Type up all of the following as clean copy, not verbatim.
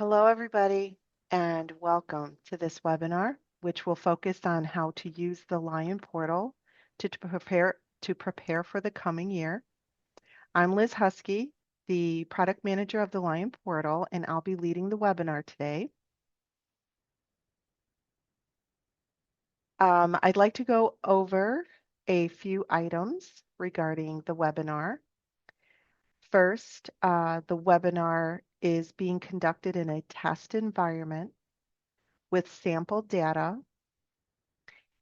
Hello, everybody, and welcome to this webinar, which will focus on how to use the Lion portal to prepare for the coming year. I'm Liz Husky, the product manager of the Lion portal, and I'll be leading the webinar today. I'd like to go over a few items regarding the webinar. First, the webinar is being conducted in a test environment with sample data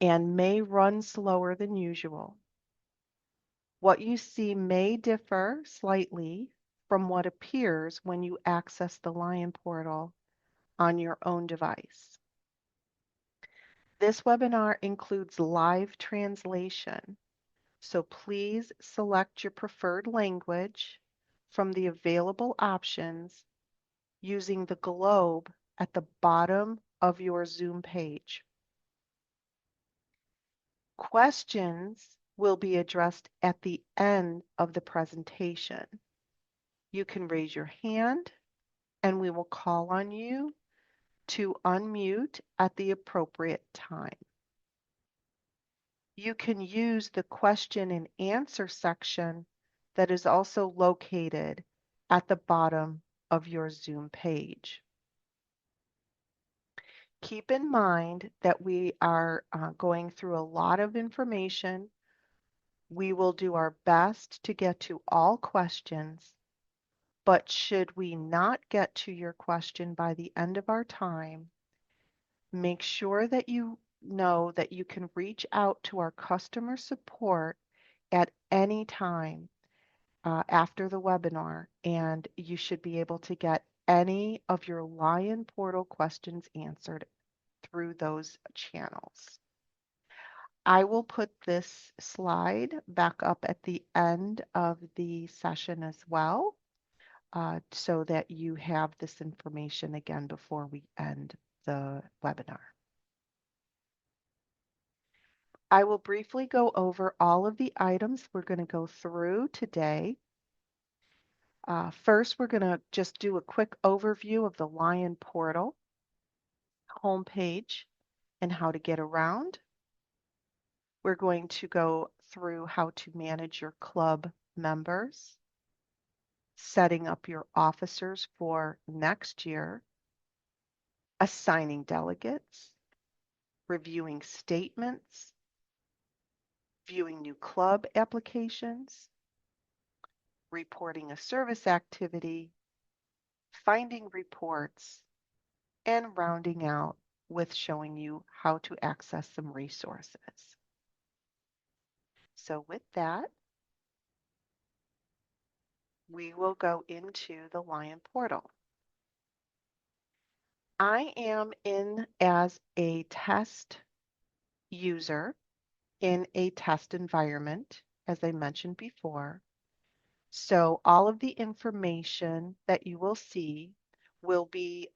and may run slower than usual. What you see may differ slightly from what appears when you access the Lion portal on your own device. This webinar includes live translation, so please select your preferred language from the available options using the globe at the bottom of your Zoom page. Questions will be addressed at the end of the presentation. You can raise your hand and we will call on you to unmute at the appropriate time. You can use the question and answer section that is also located at the bottom of your Zoom page. Keep in mind that we are going through a lot of information. We will do our best to get to all questions, but should we not get to your question by the end of our time, make sure that you know that you can reach out to our customer support at any time after the webinar, and you should be able to get any of your Lion portal questions answered through those channels. I will put this slide back up at the end of the session as well, so that you have this information again before we end the webinar. I will briefly go over all of the items we're going to go through today. First, we're going to just do a quick overview of the Lion portal homepage and how to get around. We're going to go through how to manage your club members, setting up your officers for next year, assigning delegates, reviewing statements, viewing new club applications, reporting a service activity, finding reports, and rounding out with showing you how to access some resources. So with that, we will go into the Lion portal. I am in as a test user in a test environment, as I mentioned before. So all of the information that you will see will be,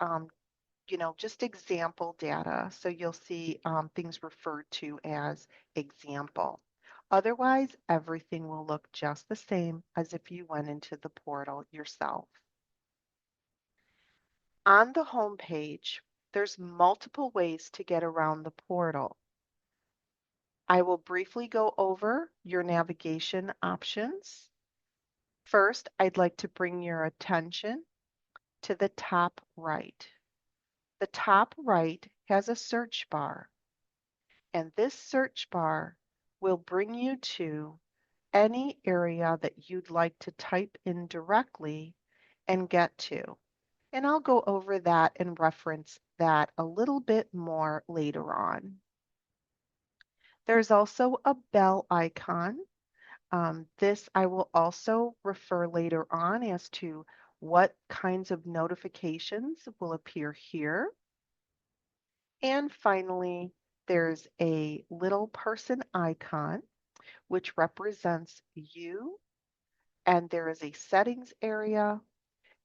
just example data. So you'll see things referred to as example. Otherwise, everything will look just the same as if you went into the portal yourself. On the home page, there's multiple ways to get around the portal. I will briefly go over your navigation options. First, I'd like to bring your attention to the top right. The top right has a search bar, and this search bar will bring you to any area that you'd like to type in directly and get to. And I'll go over that and reference that a little bit more later on. There's also a bell icon. This I will also refer later on as to what kinds of notifications will appear here. And finally, there's a little person icon, which represents you, and there is a settings area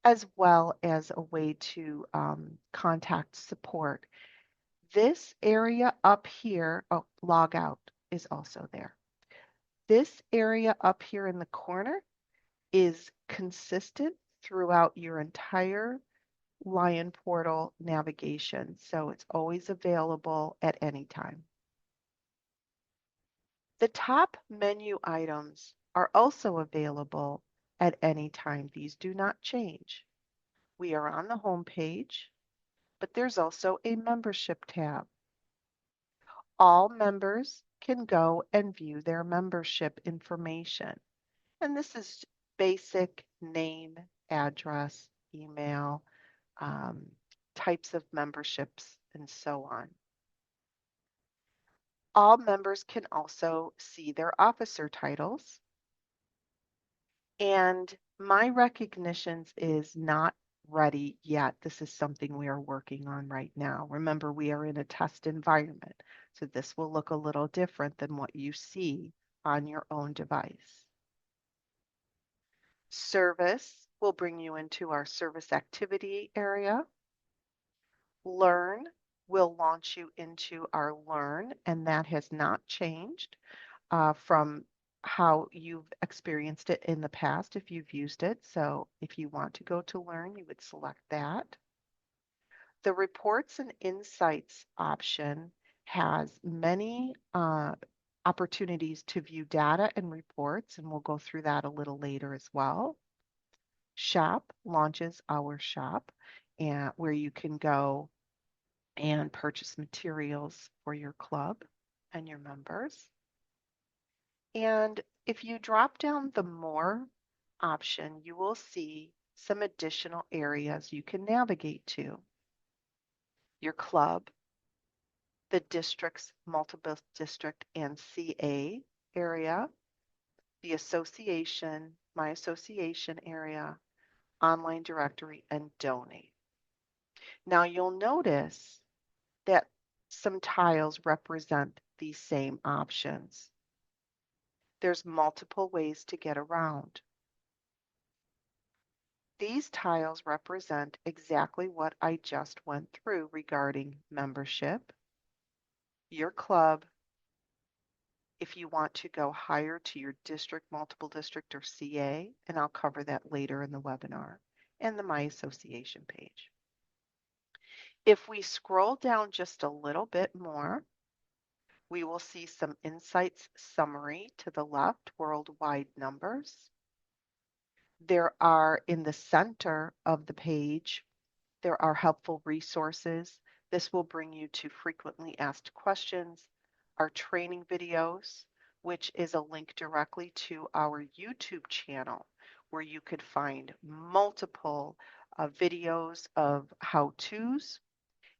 as well as a way to contact support. This area up here, oh, log out is also there. This area up here in the corner is consistent throughout your entire Lion Portal navigation, so it's always available at any time. The top menu items are also available at any time. These do not change. We are on the home page, but there's also a membership tab. All members can go and view their membership information. And this is basic name, address, email, um, types of memberships, and so on. All members can also see their officer titles. And my recognitions is not ready yet. This is something we are working on right now. Remember, we are in a test environment, so this will look a little different than what you see on your own device. Service will bring you into our service activity area. Learn will launch you into our Learn, and that has not changed from how you've experienced it in the past if you've used it. So if you want to go to Learn, you would select that. The Reports and Insights option has many opportunities to view data and reports, and we'll go through that a little later as well. Shop launches our shop, and where you can go and purchase materials for your club and your members. And if you drop down the More option, you will see some additional areas you can navigate to. Your club, the district's multiple district and CA area, the association, my association area, online directory, and donate. Now you'll notice that some tiles represent these same options. There's multiple ways to get around. These tiles represent exactly what I just went through regarding membership, your club, if you want to go higher to your district, multiple district, or CA, and I'll cover that later in the webinar, and the My Association page. If we scroll down just a little bit more, we will see some insights summary to the left, worldwide numbers. There are in the center of the page, there are helpful resources. This will bring you to frequently asked questions, our training videos, which is a link directly to our YouTube channel where you could find multiple videos of how-tos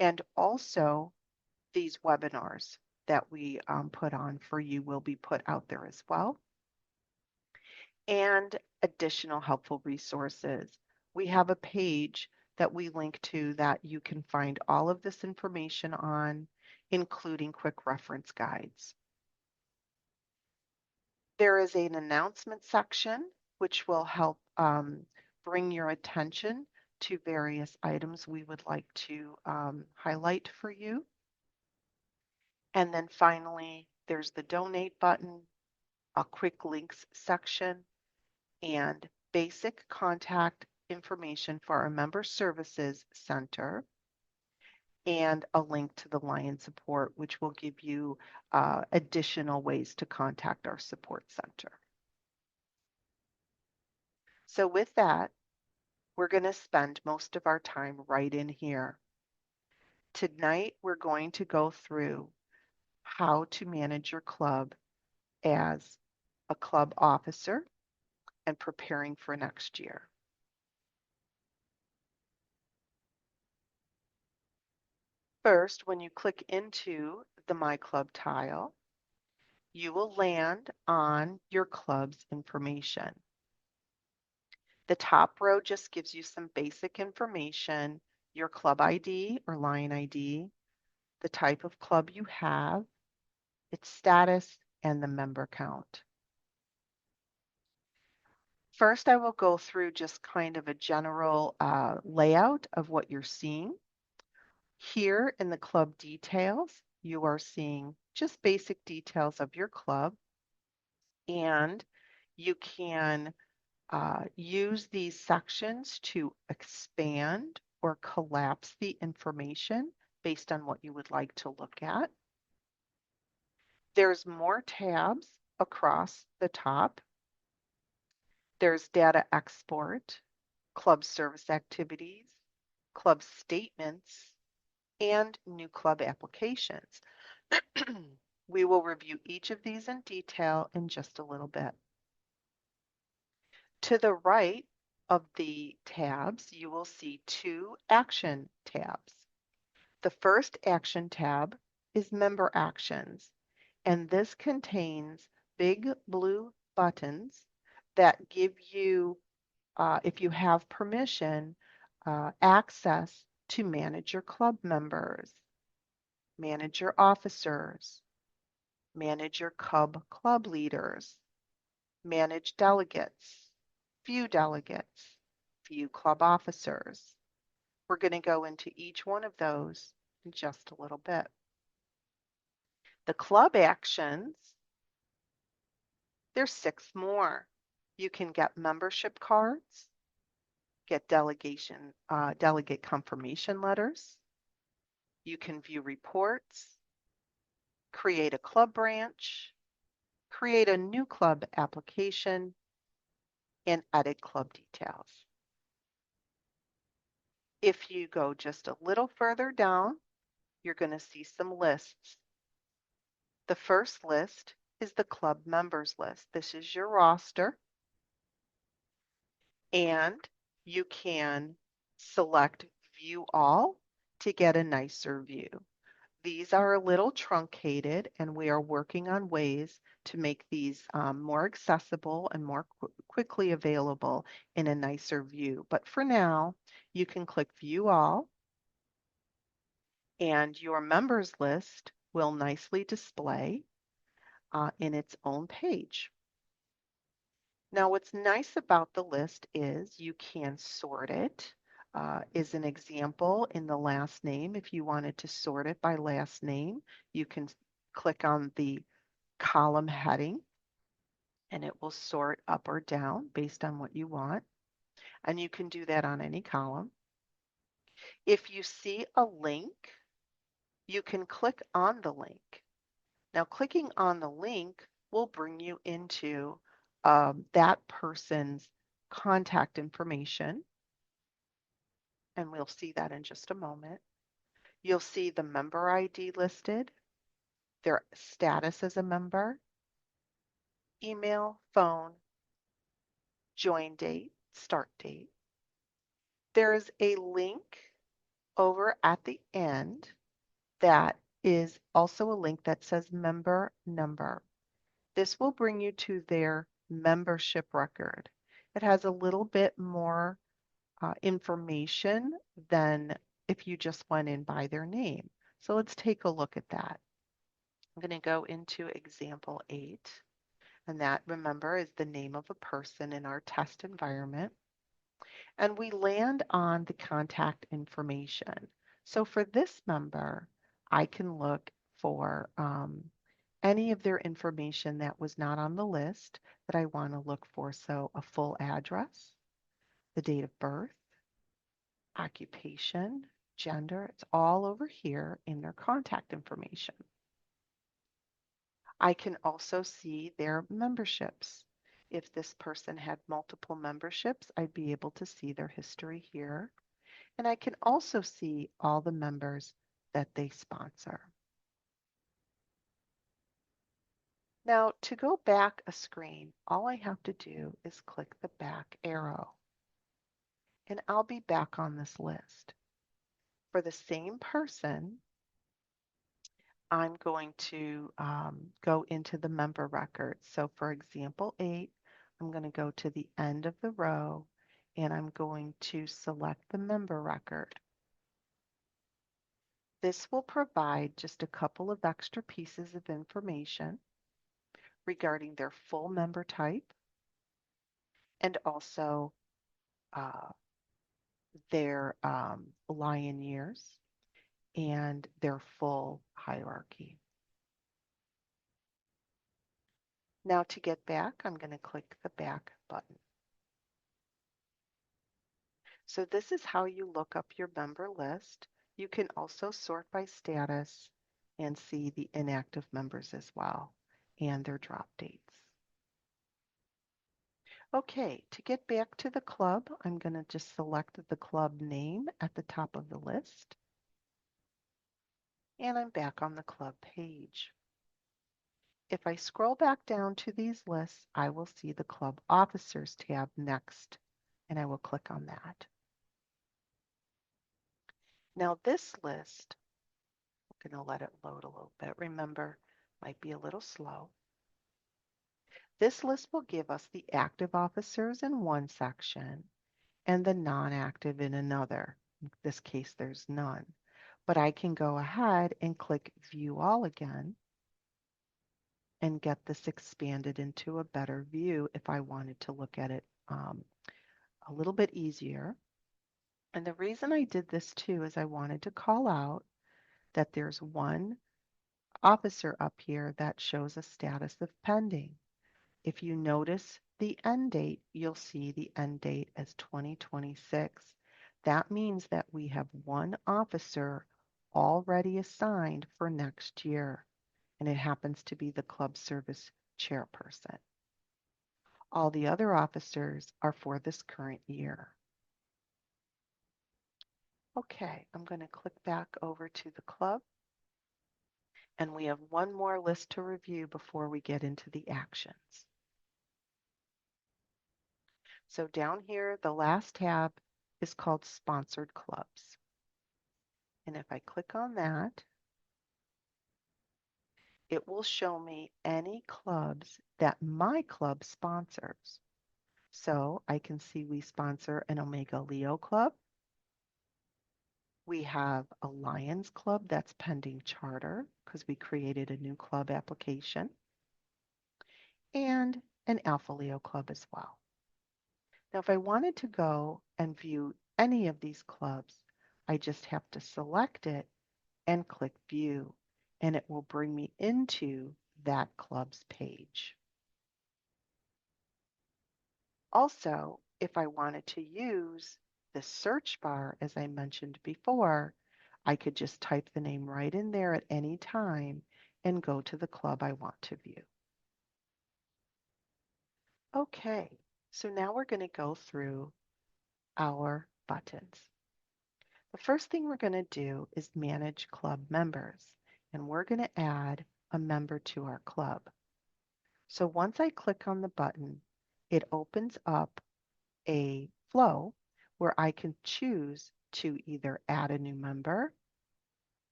and also these webinars that we put on for you will be put out there as well. And additional helpful resources. We have a page that we link to that you can find all of this information on, including quick reference guides. There is an announcement section which will help bring your attention to various items we would like to highlight for you. And then finally, there's the donate button, a quick links section, and basic contact information for our Member Services Center, and a link to the Lion Support, which will give you additional ways to contact our support center. So with that, we're going to spend most of our time right in here. Tonight, we're going to go through how to manage your club as a club officer and preparing for next year. First, when you click into the My Club tile, you will land on your club's information. The top row just gives you some basic information, your club ID or line ID, the type of club you have, its status, and the member count. First, I will go through just kind of a general layout of what you're seeing. Here in the club details, you are seeing just basic details of your club, and you can use these sections to expand or collapse the information based on what you would like to look at. There's more tabs across the top. There's data export, club service activities, club statements, and new club applications. We will review each of these in detail in just a little bit. To the right of the tabs, you will see two action tabs. The first action tab is Member Actions, and this contains big blue buttons that give you, if you have permission, access to manage your club members, manage your officers, manage your club leaders, manage delegates, view delegates, view club officers. We're going to go into each one of those in just a little bit. The club actions, there's 6 more. You can get membership cards, get delegate confirmation letters. You can view reports, create a club branch, create a new club application, and edit club details. If you go just a little further down, you're going to see some lists. The first list is the club members list. This is your roster, and you can select View All to get a nicer view. These are a little truncated, and we are working on ways to make these more accessible and more quickly available in a nicer view. But for now, you can click View All, and your members list will nicely display in its own page. Now, what's nice about the list is you can sort it. Is an example in the last name. If you wanted to sort it by last name, you can click on the column heading and it will sort up or down based on what you want. And you can do that on any column. If you see a link, you can click on the link. Now, clicking on the link will bring you into that person's contact information, and we'll see that in just a moment. You'll see the member ID listed, their status as a member, email, phone, join date, start date. There is a link over at the end that is also a link that says member number. This will bring you to their membership record. It has a little bit more information than if you just went in by their name. So let's take a look at that. I'm going to go into example 8, and that, remember, is the name of a person in our test environment. And we land on the contact information. So for this member, I can look for any of their information that was not on the list that I want to look for. So a full address, the date of birth, occupation, gender, it's all over here in their contact information. I can also see their memberships. If this person had multiple memberships, I'd be able to see their history here. And I can also see all the members that they sponsor. Now, to go back a screen, all I have to do is click the back arrow, and I'll be back on this list. For the same person, I'm going to go into the member record. So for example 8, I'm going to go to the end of the row, and I'm going to select the member record. This will provide just a couple of extra pieces of information regarding their full member type and also their lion years and their full hierarchy. Now to get back, I'm going to click the back button. So this is how you look up your member list. You can also sort by status and see the inactive members as well and their drop dates. Okay, to get back to the club, I'm going to just select the club name at the top of the list, and I'm back on the club page. If I scroll back down to these lists, I will see the club officers tab next, and I will click on that. Now this list, I'm going to let it load a little bit. Remember, might be a little slow. This list will give us the active officers in one section and the non-active in another. In this case, there's none. But I can go ahead and click View All again and get this expanded into a better view if I wanted to look at it a little bit easier. And the reason I did this too is I wanted to call out that there's one officer up here that shows a status of pending. If you notice the end date, you'll see the end date as 2026. That means that we have one officer already assigned for next year, and it happens to be the club service chairperson. All the other officers are for this current year. Okay, I'm going to click back over to the club, and we have one more list to review before we get into the actions. So down here, the last tab is called Sponsored Clubs. And if I click on that, it will show me any clubs that my club sponsors. So I can see we sponsor an Omega Leo club. We have a Lions Club that's pending charter because we created a new club application, and an Alpha Leo club as well. Now, if I wanted to go and view any of these clubs, I just have to select it and click View, and it will bring me into that club's page. Also, if I wanted to use the search bar, as I mentioned before, I could just type the name right in there at any time and go to the club I want to view. Okay, so now we're going to go through our buttons. The first thing we're going to do is manage club members, and we're going to add a member to our club. So once I click on the button, it opens up a flow where I can choose to either add a new member,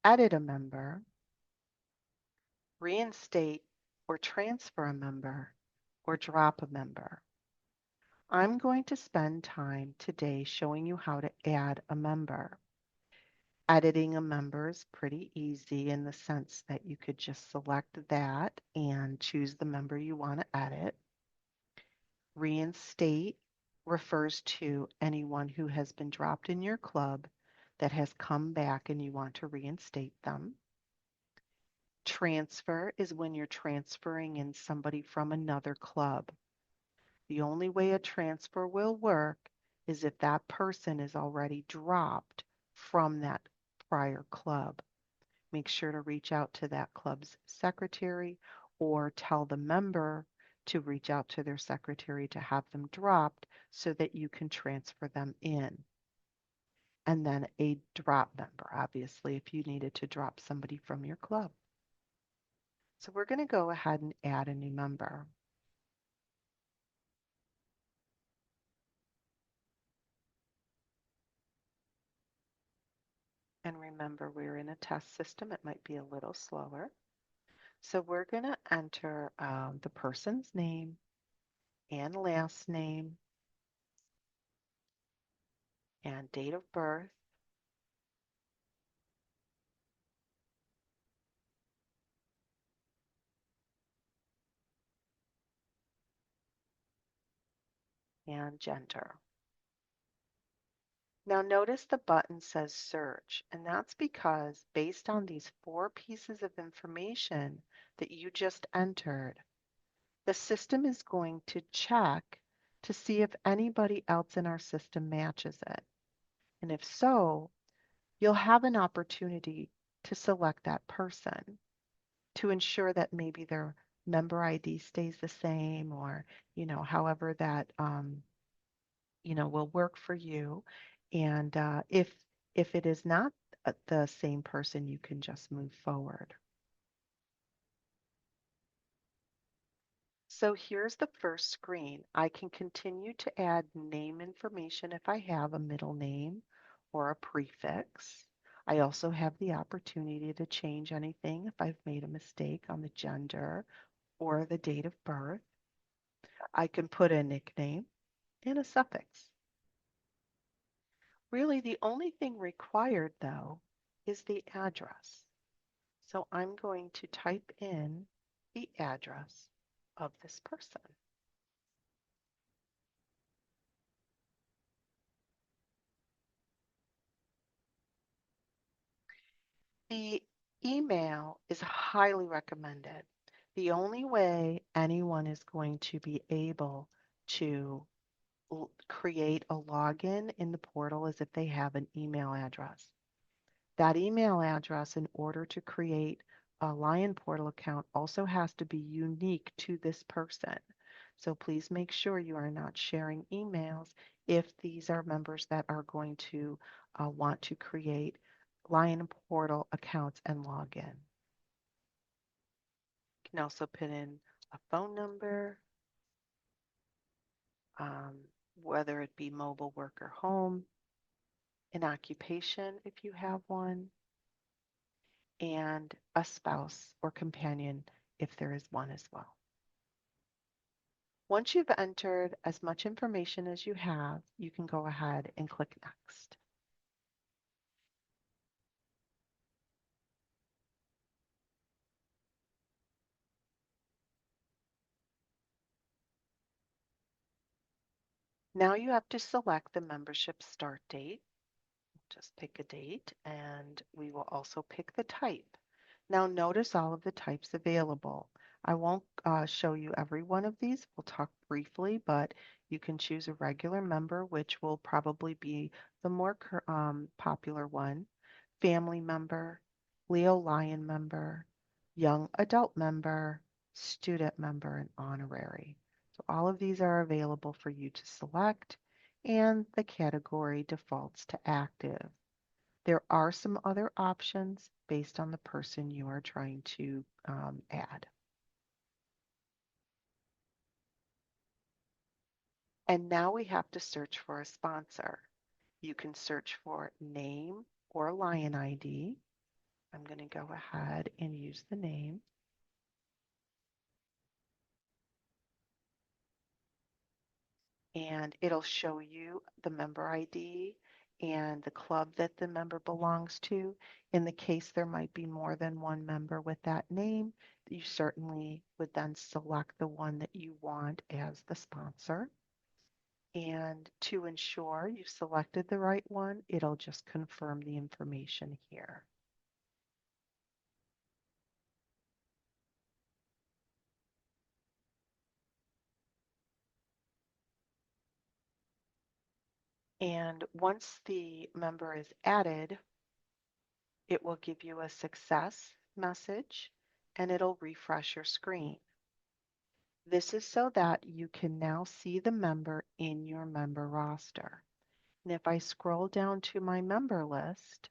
edit a member, reinstate or transfer a member, or drop a member. I'm going to spend time today showing you how to add a member. Editing a member is pretty easy in the sense that you could just select that and choose the member you want to edit. Reinstate refers to anyone who has been dropped in your club that has come back and you want to reinstate them. Transfer is when you're transferring in somebody from another club. The only way a transfer will work is if that person is already dropped from that prior club. Make sure to reach out to that club's secretary or tell the member to reach out to their secretary to have them dropped so that you can transfer them in. And then a drop member, obviously, if you needed to drop somebody from your club. So we're going to go ahead and add a new member. And remember, we're in a test system. It might be a little slower. So we're going to enter the person's name and last name and date of birth. And gender. Now notice the button says search, and that's because based on these 4 pieces of information that you just entered, the system is going to check to see if anybody else in our system matches it. And if so, you'll have an opportunity to select that person to ensure that maybe their member ID stays the same or, however that, will work for you. And if it is not the same person, you can just move forward. So here's the first screen. I can continue to add name information if I have a middle name or a prefix. I also have the opportunity to change anything if I've made a mistake on the gender or the date of birth. I can put a nickname and a suffix. Really, the only thing required, though, is the address. So I'm going to type in the address of this person. The email is highly recommended. The only way anyone is going to be able to create a login in the portal is if they have an email address. That email address, in order to create a Lion Portal account, also has to be unique to this person. So please make sure you are not sharing emails if these are members that are going to want to create Lion Portal accounts and log in. You can also put in a phone number, um, whether it be mobile, work, or home, an occupation if you have one, and a spouse or companion if there is one as well. Once you've entered as much information as you have, you can go ahead and click Next. Now you have to select the membership start date. Just pick a date, and we will also pick the type. Now notice all of the types available. I won't show you every one of these. We'll talk briefly, but you can choose a regular member, which will probably be the more popular one, family member, Leo Lion member, young adult member, student member, and honorary. So all of these are available for you to select, and the category defaults to active. There are some other options based on the person you are trying to add. And now we have to search for a sponsor. You can search for name or Lion ID. I'm going to go ahead and use the name. And it'll show you the member ID and the club that the member belongs to. In the case there might be more than one member with that name, you certainly would then select the one that you want as the sponsor. And to ensure you've selected the right one, it'll just confirm the information here. And once the member is added, it will give you a success message and it'll refresh your screen. This is so that you can now see the member in your member roster. And if I scroll down to my member list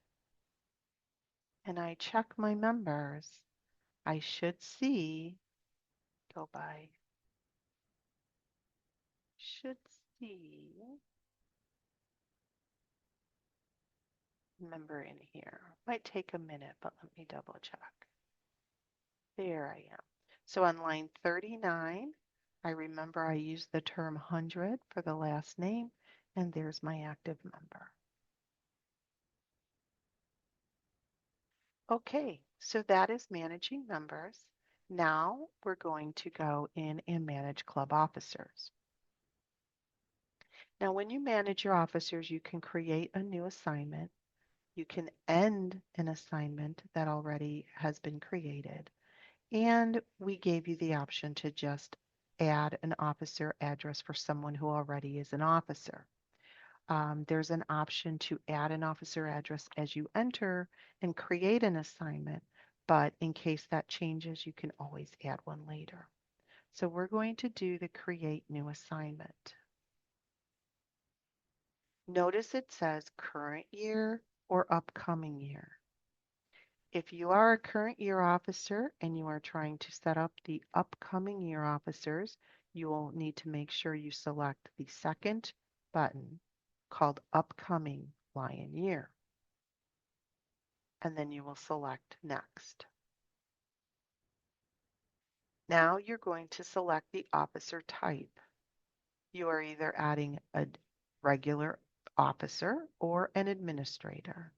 and I check my members, I should see, go by, should see member in here. Might take a minute, but let me double check. There I am. So on line 39, I remember I used the term 100 for the last name, and there's my active member. Okay, so that is managing members. Now we're going to go in and manage club officers. Now, when you manage your officers, you can create a new assignment. You can end an assignment that already has been created. And we gave you the option to just add an officer address for someone who already is an officer. There's an option to add an officer address as you enter and create an assignment, but in case that changes, you can always add one later. So we're going to do the create new assignment. Notice it says current year or upcoming year. If you are a current year officer and you are trying to set up the upcoming year officers, you will need to make sure you select the second button called Upcoming Lion Year. And then you will select Next. Now you're going to select the officer type. You are either adding a regular officer or an administrator.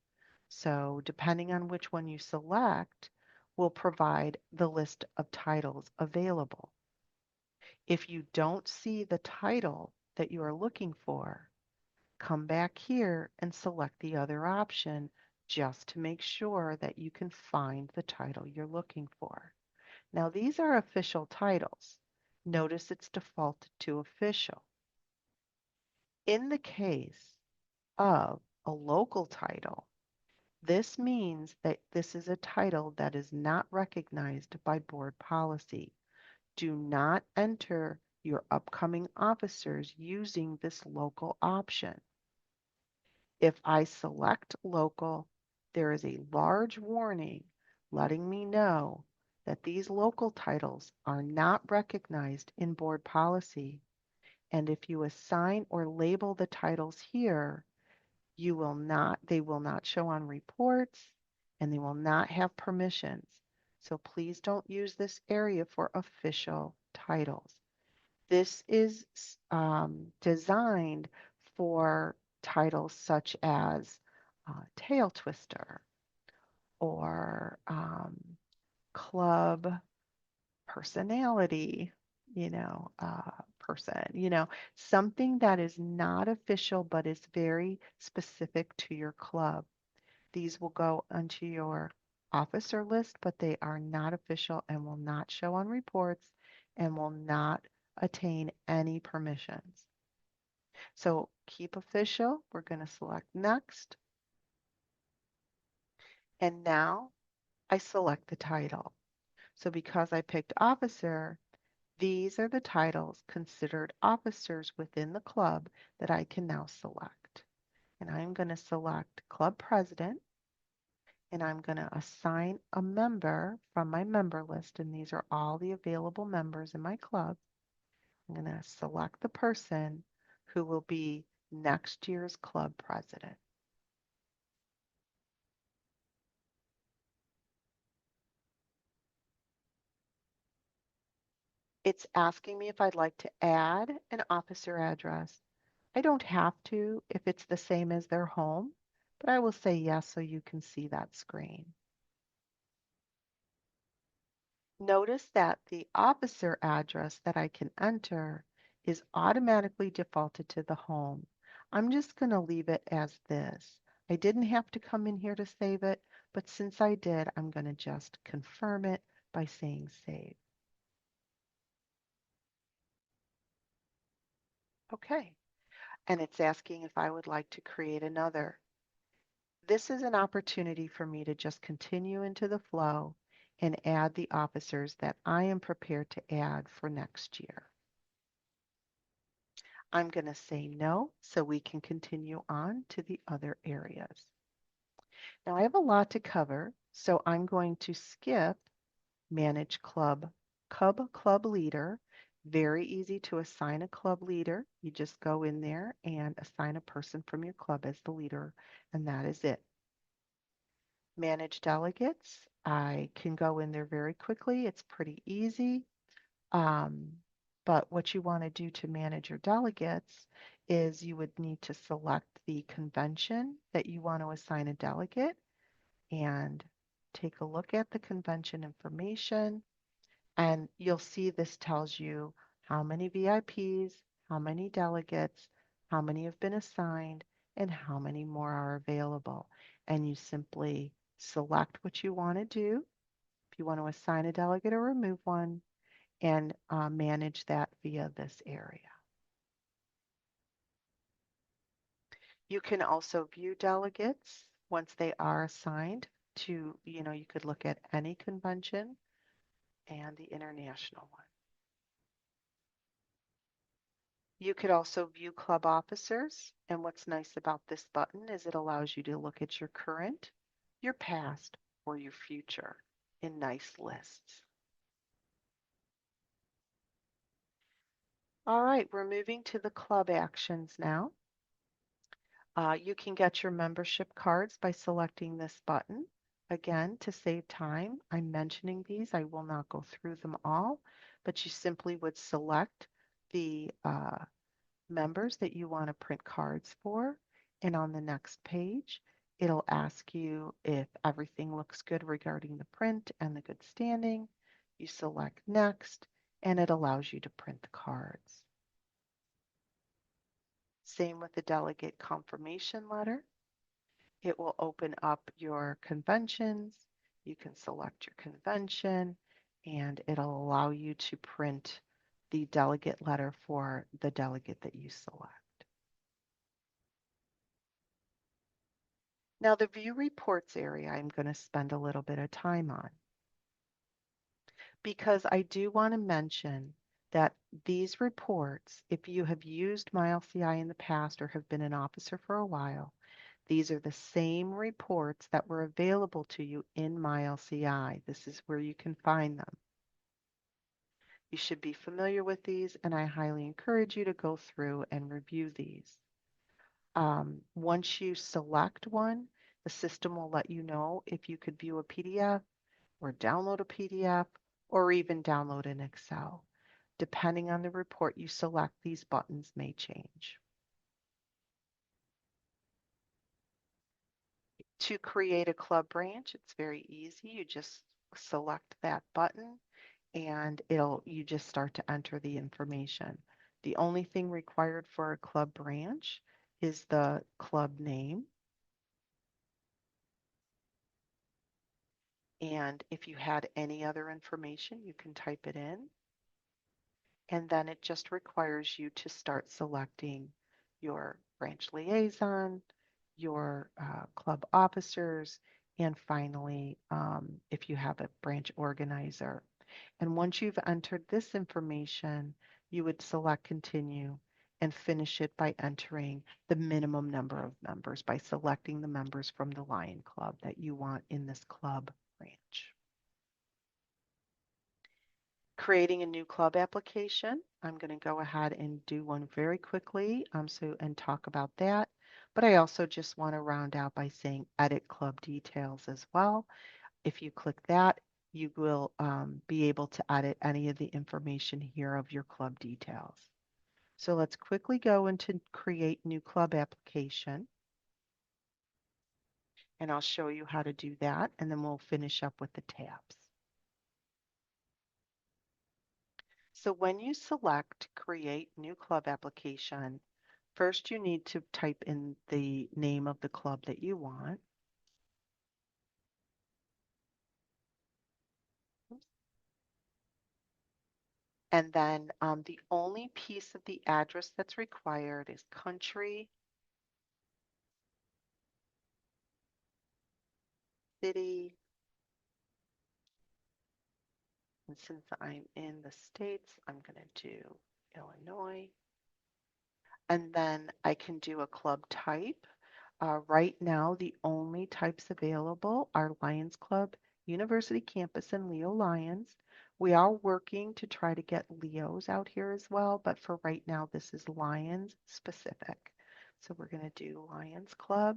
So depending on which one you select, will provide the list of titles available. If you don't see the title that you are looking for, come back here and select the other option just to make sure that you can find the title you're looking for. Now these are official titles. Notice it's defaulted to official. In the case of a local title, this means that this is a title that is not recognized by board policy. Do not enter your upcoming officers using this local option. If I select local, there is a large warning letting me know that these local titles are not recognized in board policy. And if you assign or label the titles here, they will not show on reports and they will not have permissions. So please don't use this area for official titles. This is designed for titles such as Tail Twister or Club Personality, person, something that is not official but is very specific to your club. These will go onto your officer list, but they are not official and will not show on reports and will not attain any permissions. So keep official. We're going to select next. And now I select the title. So because I picked officer, these are the titles considered officers within the club that I can now select. And I'm going to select club president, and I'm going to assign a member from my member list, and these are all the available members in my club. I'm going to select the person who will be next year's club president. It's asking me if I'd like to add an officer address. I don't have to if it's the same as their home, but I will say yes so you can see that screen. Notice that the officer address that I can enter is automatically defaulted to the home. I'm just going to leave it as this. I didn't have to come in here to save it, but since I did, I'm going to just confirm it by saying save. Okay, and it's asking if I would like to create another. This is an opportunity for me to just continue into the flow and add the officers that I am prepared to add for next year. I'm going to say no so we can continue on to the other areas. Now I have a lot to cover, so I'm going to skip Manage Club Leader. Very easy to assign a club leader. You just go in there and assign a person from your club as the leader, and that is it. Manage delegates. I can go in there very quickly. It's pretty easy. Um, but what you want to do to manage your delegates is you would need to select the convention that you want to assign a delegate and take a look at the convention information. And you'll see this tells you how many VIPs, how many delegates, how many have been assigned, and how many more are available. And you simply select what you want to do. If you want to assign a delegate or remove one, and manage that via this area. You can also view delegates once they are assigned to, you could look at any convention and the international one. You could also view club officers, and what's nice about this button is it allows you to look at your current, your past, or your future in nice lists. All right, we're moving to the club actions now. You can get your membership cards by selecting this button. Again, to save time, I'm mentioning these. I will not go through them all, but you simply would select the members that you want to print cards for. And on the next page, it'll ask you if everything looks good regarding the print and the good standing. You select next, and it allows you to print the cards. Same with the delegate confirmation letter. It will open up your conventions. You can select your convention, and it'll allow you to print the delegate letter for the delegate that you select. Now, the View Reports area, I'm going to spend a little bit of time on because I do want to mention that these reports, if you have used MyLCI in the past or have been an officer for a while, these are the same reports that were available to you in MyLCI. This is where you can find them. You should be familiar with these, and I highly encourage you to go through and review these. Once you select one, the system will let you know if you could view a PDF or download a PDF or even download an Excel. Depending on the report you select, these buttons may change. To create a club branch, it's very easy. You just select that button and you just start to enter the information. The only thing required for a club branch is the club name. And if you had any other information, you can type it in. And then it just requires you to start selecting your branch liaison, your club officers, and finally, if you have a branch organizer. And once you've entered this information, you would select continue and finish it by entering the minimum number of members by selecting the members from the Lion Club that you want in this club branch. Creating a new club application. I'm going to go ahead and do one very quickly and talk about that. But I also just want to round out by saying edit club details as well. If you click that, you will be able to edit any of the information here of your club details. So let's quickly go into create new club application. And I'll show you how to do that, and then we'll finish up with the tabs. So when you select create new club application, first you need to type in the name of the club that you want. And then the only piece of the address that's required is country, city, and since I'm in the States, I'm going to do Illinois. And then I can do a club type. Right now, the only types available are Lions Club, University Campus, and Leo Lions. We are working to try to get Leos out here as well, but for right now, this is Lions specific. So we're going to do Lions Club.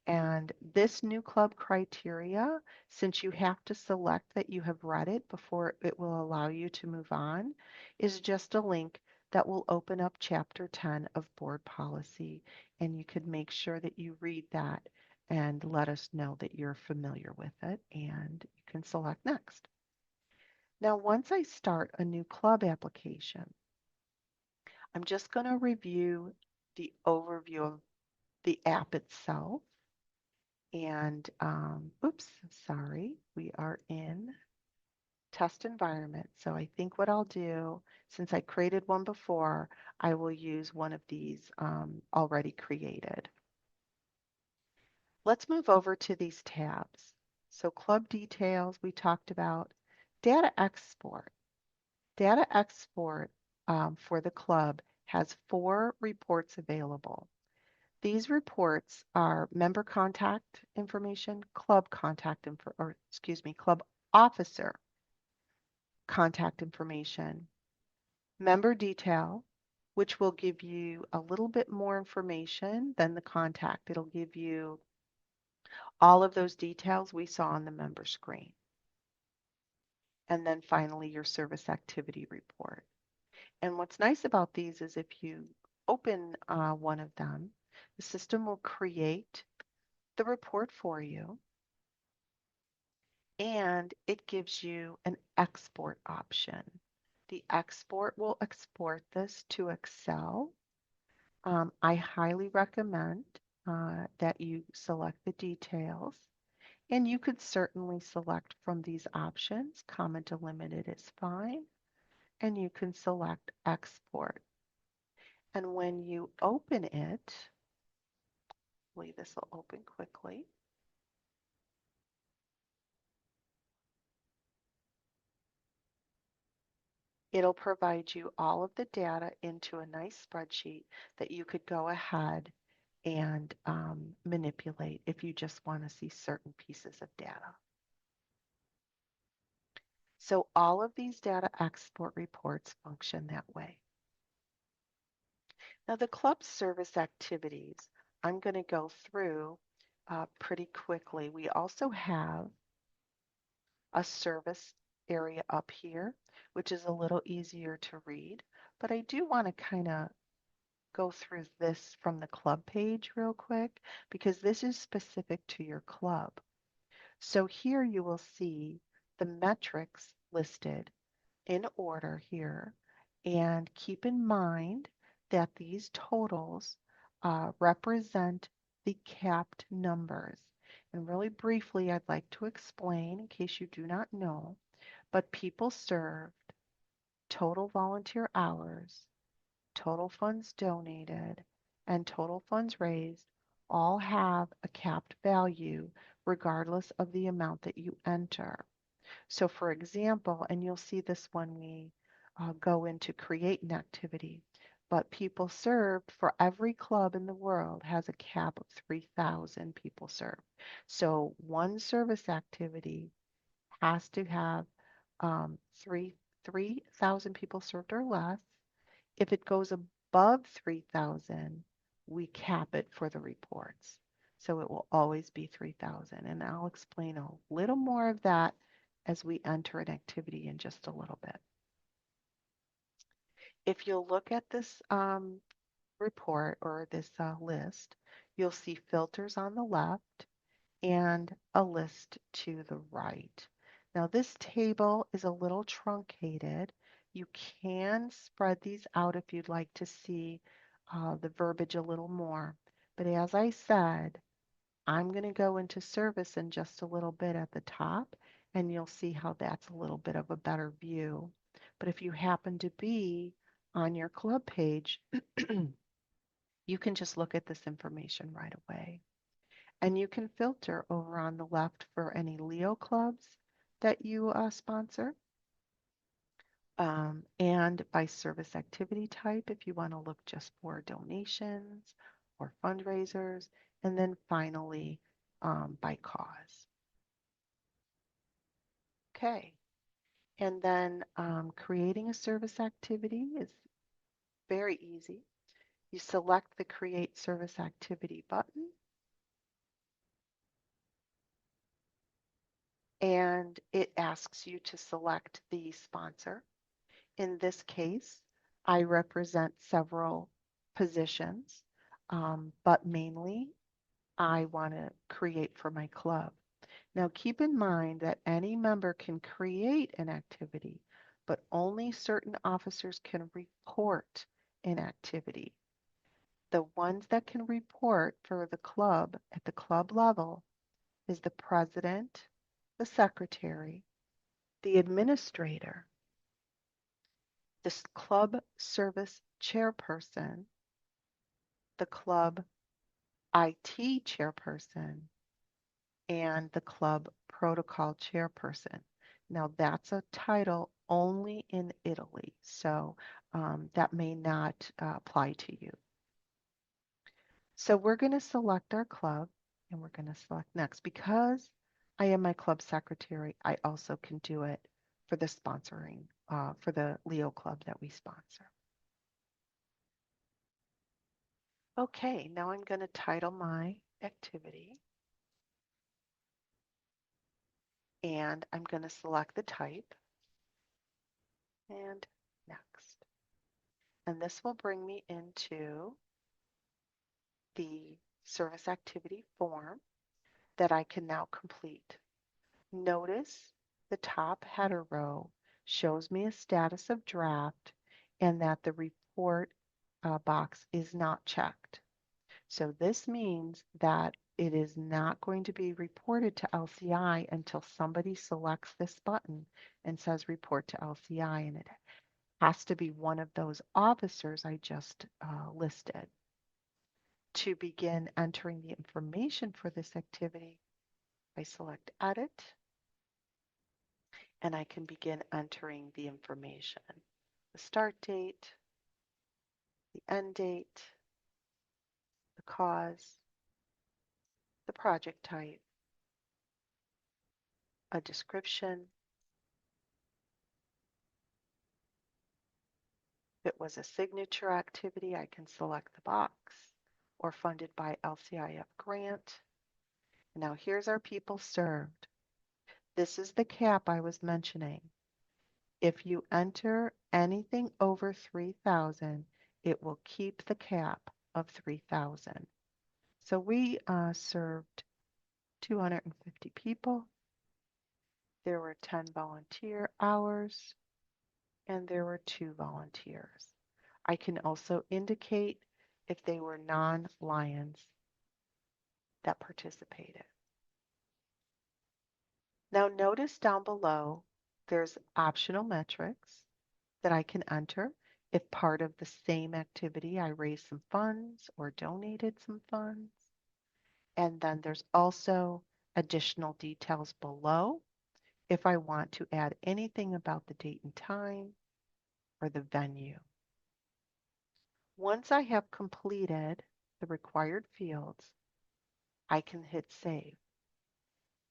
And this new club criteria, since you have to select that you have read it before it will allow you to move on, is just a link that will open up Chapter 10 of Board Policy. And you could make sure that you read that and let us know that you're familiar with it, and you can select next. Now, once I start a new club application, I'm just going to review the overview of the app itself. And oops, sorry, we are in test environment. So I think what I'll do, since I created one before, I will use one of these already created. Let's move over to these tabs. So club details we talked about. Data export. Data export for the club has 4 reports available. These reports are member contact information, club contact info, or excuse me, club officer contact information, member detail, which will give you a little bit more information than the contact. It'll give you all of those details we saw on the member screen. And then finally, your service activity report. And what's nice about these is if you open one of them, the system will create the report for you, and it gives you an export option. The export will export this to Excel. I highly recommend that you select the details, and you could certainly select from these options. Comma delimited is fine, and you can select export. And when you open it, hopefully this will open quickly. It'll provide you all of the data into a nice spreadsheet that you could go ahead and manipulate if you just want to see certain pieces of data. So all of these data export reports function that way. Now the club service activities, I'm going to go through pretty quickly. We also have a service area up here, which is a little easier to read, but I do want to kind of go through this from the club page real quick because this is specific to your club. So here you will see the metrics listed in order here. And keep in mind that these totals represent the capped numbers. And really briefly, I'd like to explain in case you do not know, but people served, total volunteer hours, total funds donated, and total funds raised all have a capped value regardless of the amount that you enter. So for example, and you'll see this when we go into create an activity, but people served for every club in the world has a cap of 3,000 people served. So one service activity has to have um, 3,000 people served or less. If it goes above 3,000, we cap it for the reports. So it will always be 3,000. And I'll explain a little more of that as we enter an activity in just a little bit. If you'll look at this report or this list, you'll see filters on the left and a list to the right. Now this table is a little truncated. You can spread these out if you'd like to see the verbiage a little more. But as I said, I'm going to go into service in just a little bit at the top, and you'll see how that's a little bit of a better view. But if you happen to be on your club page, you can just look at this information right away. And you can filter over on the left for any Leo clubs that you sponsor. And by service activity type, if you want to look just for donations or fundraisers. And then finally, by cause. Okay. And then creating a service activity is very easy. You select the Create Service Activity button, and it asks you to select the sponsor. In this case, I represent several positions, but mainly I want to create for my club. Now keep in mind that any member can create an activity, but only certain officers can report an activity. The ones that can report for the club at the club level is the president, the secretary, the administrator, the club service chairperson, the club IT chairperson, and the club protocol chairperson. Now, that's a title only in Italy, so that may not apply to you. So we're going to select our club and we're going to select next. Because I am my club secretary, I also can do it for the sponsoring, for the Leo Club that we sponsor. Okay, now I'm going to title my activity and I'm going to select the type and next. And this will bring me into the service activity form that I can now complete. Notice the top header row shows me a status of draft and that the report box is not checked. So this means that it is not going to be reported to LCI until somebody selects this button and says report to LCI, and it has to be one of those officers I just listed. To begin entering the information for this activity, I select edit and I can begin entering the information. The start date, the end date, the cause, the project type, a description. If it was a signature activity, I can select the box or funded by LCIF grant. Now here's our people served. This is the cap I was mentioning. If you enter anything over 3,000, it will keep the cap of 3,000. So we served 250 people. There were 10 volunteer hours and there were 2 volunteers. I can also indicate if they were non-Lions that participated. Now notice down below there's optional metrics that I can enter. If part of the same activity I raised some funds or donated some funds. And then there's also additional details below if I want to add anything about the date and time or the venue. Once I have completed the required fields, I can hit save.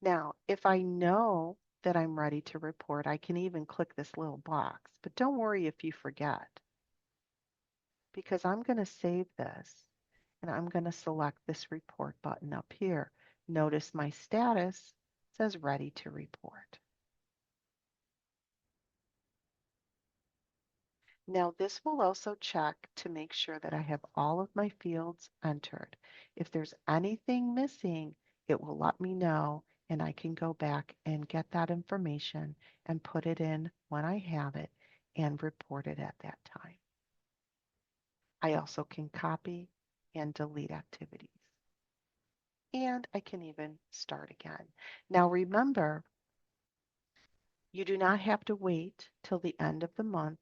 Now, if I know that I'm ready to report, I can even click this little box, but don't worry if you forget, because I'm going to save this and I'm going to select this report button up here. Notice my status says ready to report. Now this will also check to make sure that I have all of my fields entered. If there's anything missing, it will let me know and I can go back and get that information and put it in when I have it and report it at that time. I also can copy and delete activities. And I can even start again. Now remember, you do not have to wait till the end of the month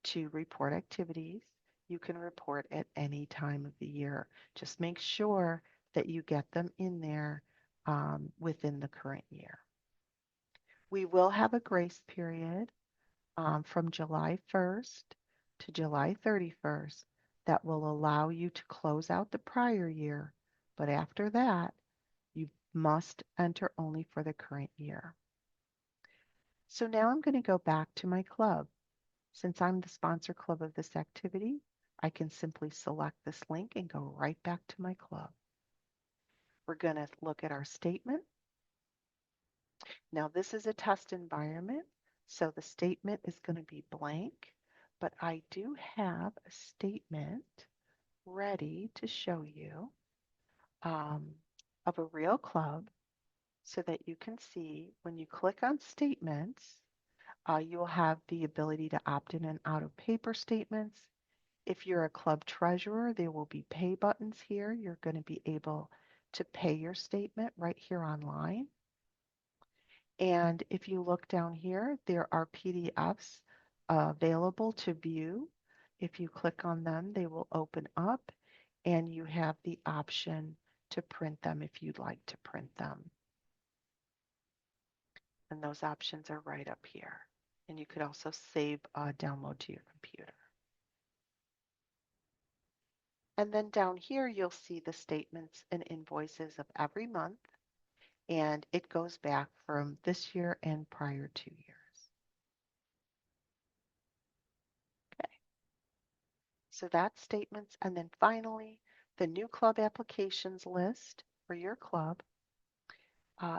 to report activities. You can report at any time of the year. Just make sure that you get them in there within the current year. We will have a grace period from July 1st to July 31st that will allow you to close out the prior year, but after that, you must enter only for the current year. So now I'm going to go back to my club. Since I'm the sponsor club of this activity, I can simply select this link and go right back to my club. We're going to look at our statement. Now this is a test environment, so the statement is going to be blank, but I do have a statement ready to show you of a real club so that you can see when you click on statements, you will have the ability to opt in and out of paper statements. If you're a club treasurer, there will be pay buttons here. You're going to be able to pay your statement right here online. And if you look down here, there are PDFs available to view. If you click on them, they will open up and you have the option to print them if you'd like to print them. And those options are right up here. And you could also save a download to your computer. And then down here, you'll see the statements and invoices of every month. And it goes back from this year and prior 2 years. Okay, so that's statements. And then finally, the new club applications list for your club.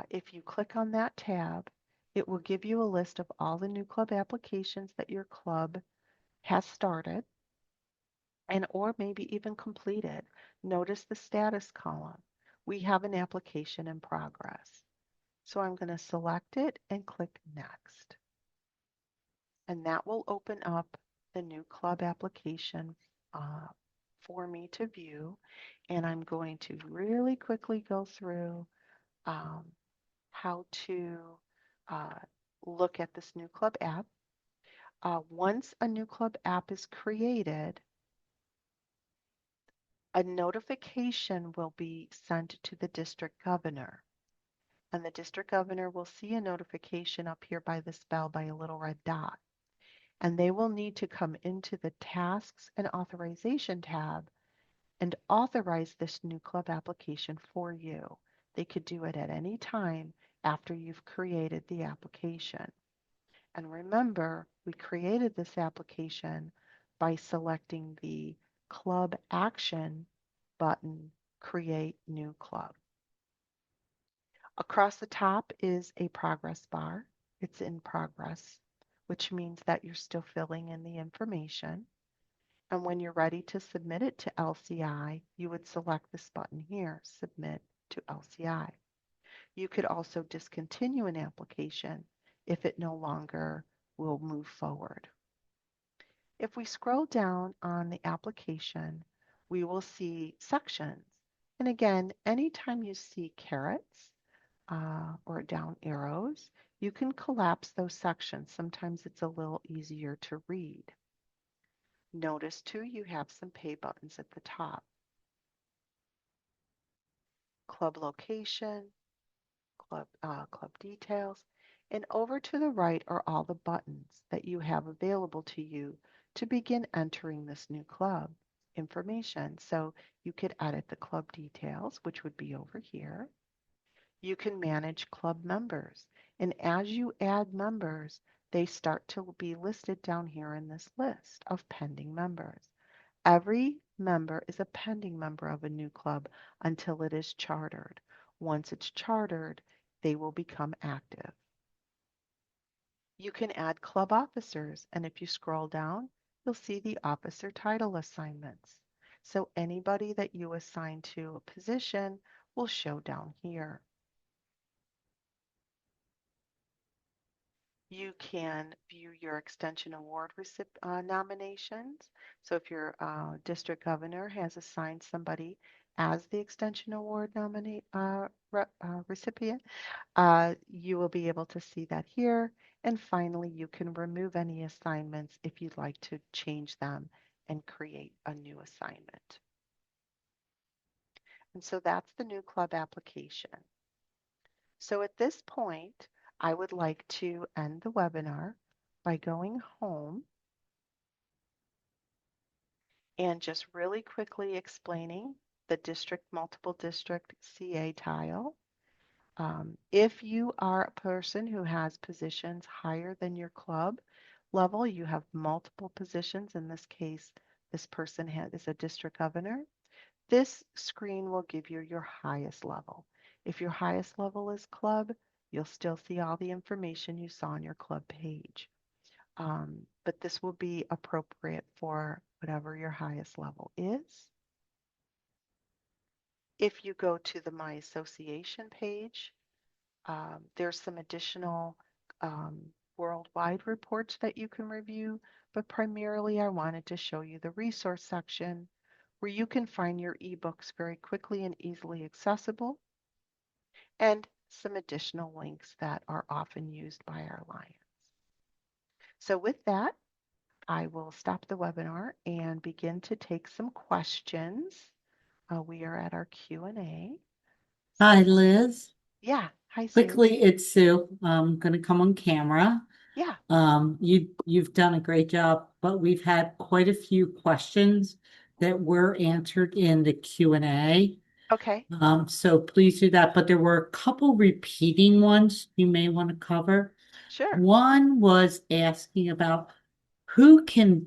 If you click on that tab, it will give you a list of all the new club applications that your club has started and or maybe even completed. Notice the status column. We have an application in progress. So I'm going to select it and click Next. And that will open up the new club application uh, for me to view. And I'm going to really quickly go through um, how to uh, look at this new club app. Once a new club app is created, a notification will be sent to the district governor. And the district governor will see a notification up here by this bell by a little red dot. And they will need to come into the Tasks and Authorization tab and authorize this new club application for you. They could do it at any time after you've created the application. And remember, we created this application by selecting the Club Action button, Create New Club. Across the top is a progress bar. It's in progress, which means that you're still filling in the information. And when you're ready to submit it to LCI, you would select this button here, Submit to LCI. You could also discontinue an application if it no longer will move forward. If we scroll down on the application, we will see sections. And again, anytime you see carrots or down arrows, you can collapse those sections. Sometimes it's a little easier to read. Notice too, you have some pay buttons at the top. Club location, club details, and over to the right are all the buttons that you have available to you to begin entering this new club information. So you could edit the club details, which would be over here. You can manage club members. And as you add members, they start to be listed down here in this list of pending members. Every member is a pending member of a new club until it is chartered. Once it's chartered, they will become active. You can add club officers, and if you scroll down, you'll see the officer title assignments. So anybody that you assign to a position will show down here. You can view your extension award nominations. So if your district governor has assigned somebody as the extension award recipient, you will be able to see that here. And finally, you can remove any assignments if you'd like to change them and create a new assignment. And so that's the new club application. So at this point, I would like to end the webinar by going home and just really quickly explaining the multiple district CA tile. If you are a person who has positions higher than your club level, you have multiple positions. In this case, this person is a district governor. This screen will give you your highest level. If your highest level is club, you'll still see all the information you saw on your club page. But this will be appropriate for whatever your highest level is. If you go to the My Association page, there's some additional worldwide reports that you can review, but primarily I wanted to show you the resource section where you can find your ebooks very quickly and easily accessible. And some additional links that are often used by our Lions. So with that, I will stop the webinar and begin to take some questions. We are at our Q&A. Hi, So Liz. yeah, hi Sue. Quickly, it's Sue. I'm going to come on camera. Yeah, You've done a great job, but we've had quite a few questions that were answered in the Q&A. okay, So please do that. But there were a couple repeating ones you may want to cover. sure. One was asking about who can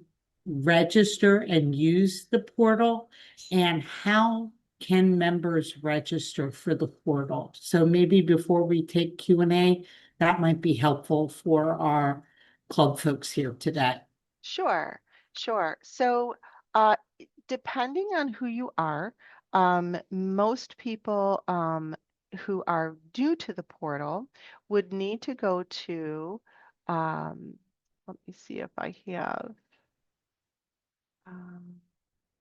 register and use the portal and how can members register for the portal? So maybe before we take Q&A, that might be helpful for our club folks here today. Sure, sure. So, depending on who you are, most people who are new to the portal would need to go to, um, let me see if I have um,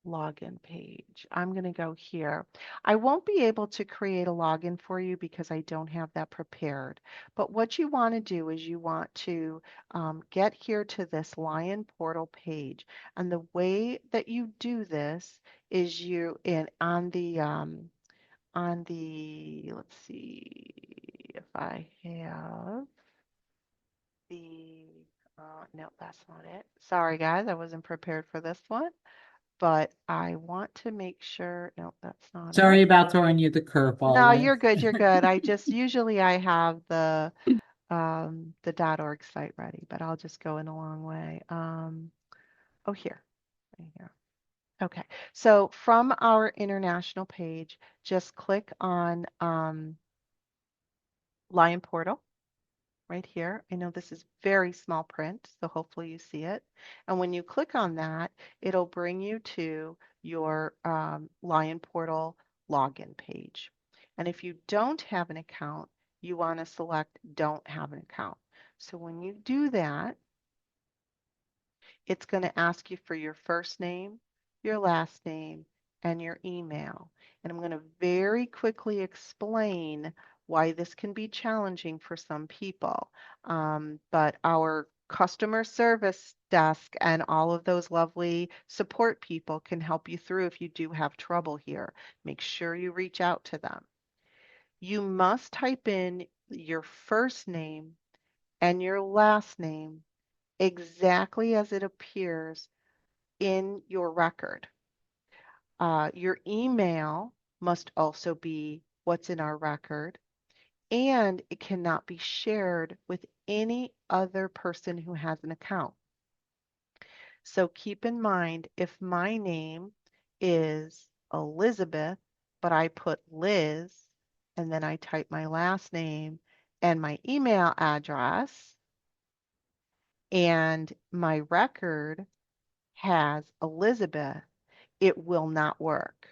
login page. I'm going to go here. I won't be able to create a login for you because I don't have that prepared. But what you want to do is you want to get here to this Lion portal page. And the way that you do this is you in on the let's see if I have the no, that's not it. Sorry guys, I wasn't prepared for this one. But I want to make sure, no, that's not it. Sorry about throwing you the curveball, No, Liz. you're good, you're good. I just usually I have the .org site ready, but I'll just go in a long way. Oh here, right here. Okay, so from our international page, just click on Lion Portal right here. I know this is very small print, so hopefully you see it. And when you click on that, it'll bring you to your Lion Portal login page. And if you don't have an account, you want to select Don't Have an Account. So when you do that, it's going to ask you for your first name, your last name, and your email. And I'm going to very quickly explain why this can be challenging for some people. But our customer service desk and all of those lovely support people can help you through if you do have trouble here. Make sure you reach out to them. You must type in your first name and your last name exactly as it appears in your record. Your email must also be what's in our record, and it cannot be shared with any other person who has an account. So keep in mind, if my name is Elizabeth, but I put Liz, and then I type my last name and my email address, and my record has Elizabeth, it will not work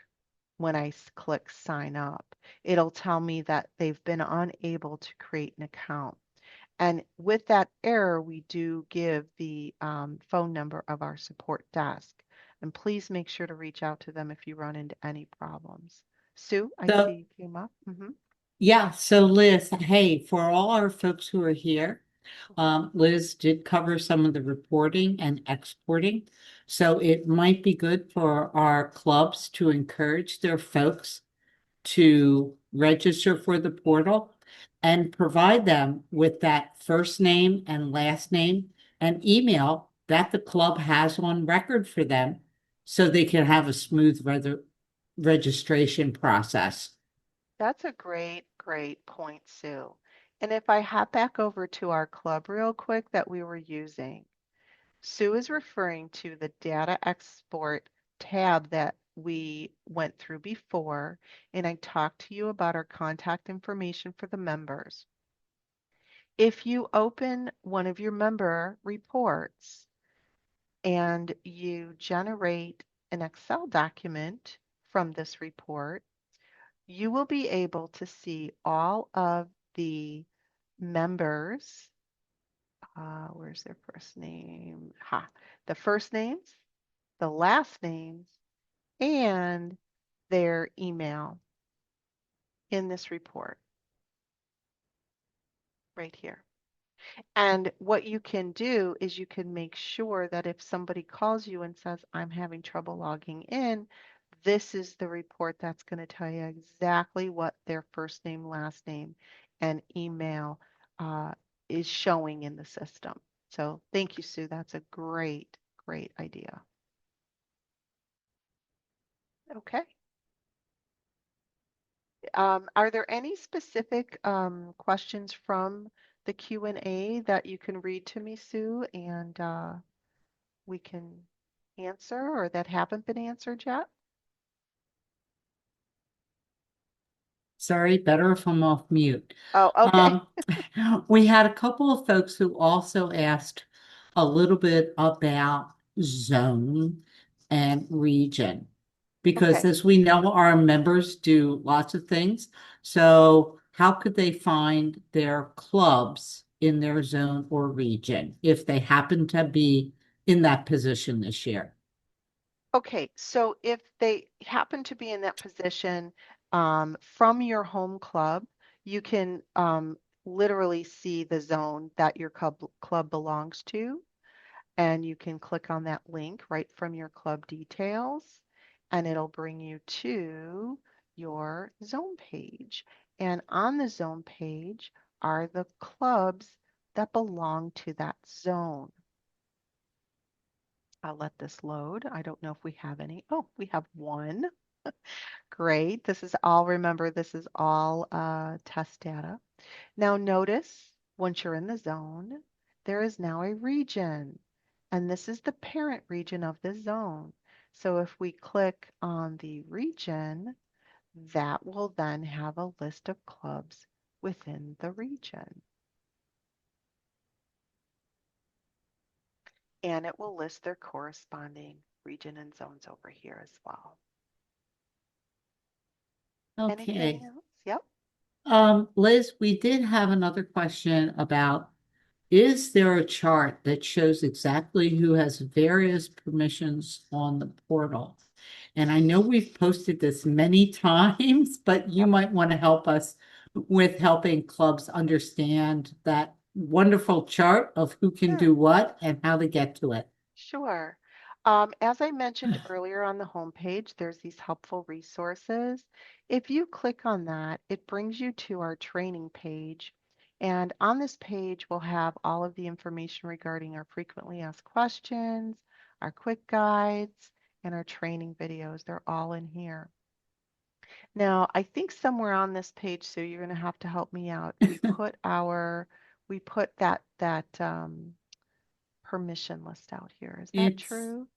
when I click sign up. It'll tell me that they've been unable to create an account. And with that error, we do give the phone number of our support desk. And please make sure to reach out to them if you run into any problems. Sue, I see So you came up. yeah, so Liz, hey, for all our folks who are here, Mhm. Liz did cover some of the reporting and exporting. So it might be good for our clubs to encourage their folks to register for the portal and provide them with that first name and last name and email that the club has on record for them so they can have a smooth registration process. That's a great, great point, Sue. And if I hop back over to our club real quick that we were using, Sue is referring to the data export tab that we went through before, and I talked to you about our contact information for the members. If you open one of your member reports and you generate an Excel document from this report, you will be able to see all of the members. Where's their first name? The first names, the last names, and their email in this report. right here. And what you can do is you can make sure that if somebody calls you and says, I'm having trouble logging in, this is the report that's going to tell you exactly what their first name, last name, and email uh, is showing in the system. So thank you, Sue. That's a great, great idea. Okay. Are there any specific questions from the Q&A that you can read to me, Sue, and we can answer or that haven't been answered yet? Sorry, better if I'm off mute. Oh, okay. Um, we had a couple of folks who also asked a little bit about zone and region, because Okay. as we know, our members do lots of things. So how could they find their clubs in their zone or region if they happen to be in that position this year? Okay. So if they happen to be in that position from your home club, you can literally see the zone that your club belongs to. And you can click on that link right from your club details, and it'll bring you to your zone page. And on the zone page are the clubs that belong to that zone. I'll let this load. I don't know if we have any. Oh, we have one. Great. This is all, remember, this is all test data. Now notice once you're in the zone, there is now a region, and this is the parent region of the zone. So if we click on the region, that will then have a list of clubs within the region. And it will list their corresponding region and zones over here as well. Anything Okay. else? Yep. Liz, we did have another question about, is there a chart that shows exactly who has various permissions on the portal? And I know we've posted this many times, but you Yep. might want to help us with helping clubs understand that wonderful chart of who can Sure. do what and how to get to it. Sure. As I mentioned earlier on the homepage, there's these helpful resources. If you click on that, it brings you to our training page. And on this page, we'll have all of the information regarding our frequently asked questions, our quick guides, and our training videos. They're all in here. Now, I think somewhere on this page, Sue, you're going to have to help me out. We put that permission list out here. Is that It's, true?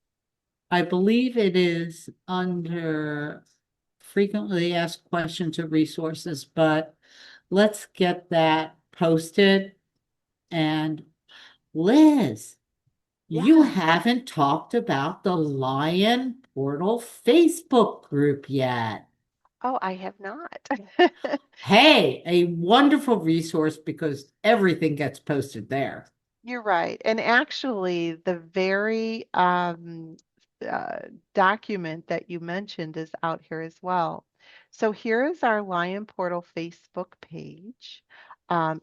I believe it is under frequently asked questions or resources, but let's get that posted. And Liz, you Yes. haven't talked about the Lion Portal Facebook group yet. Oh, I have not. Hey, a wonderful resource because everything gets posted there. You're right. And actually, the very uh, document that you mentioned is out here as well. So here is our Lion Portal Facebook page.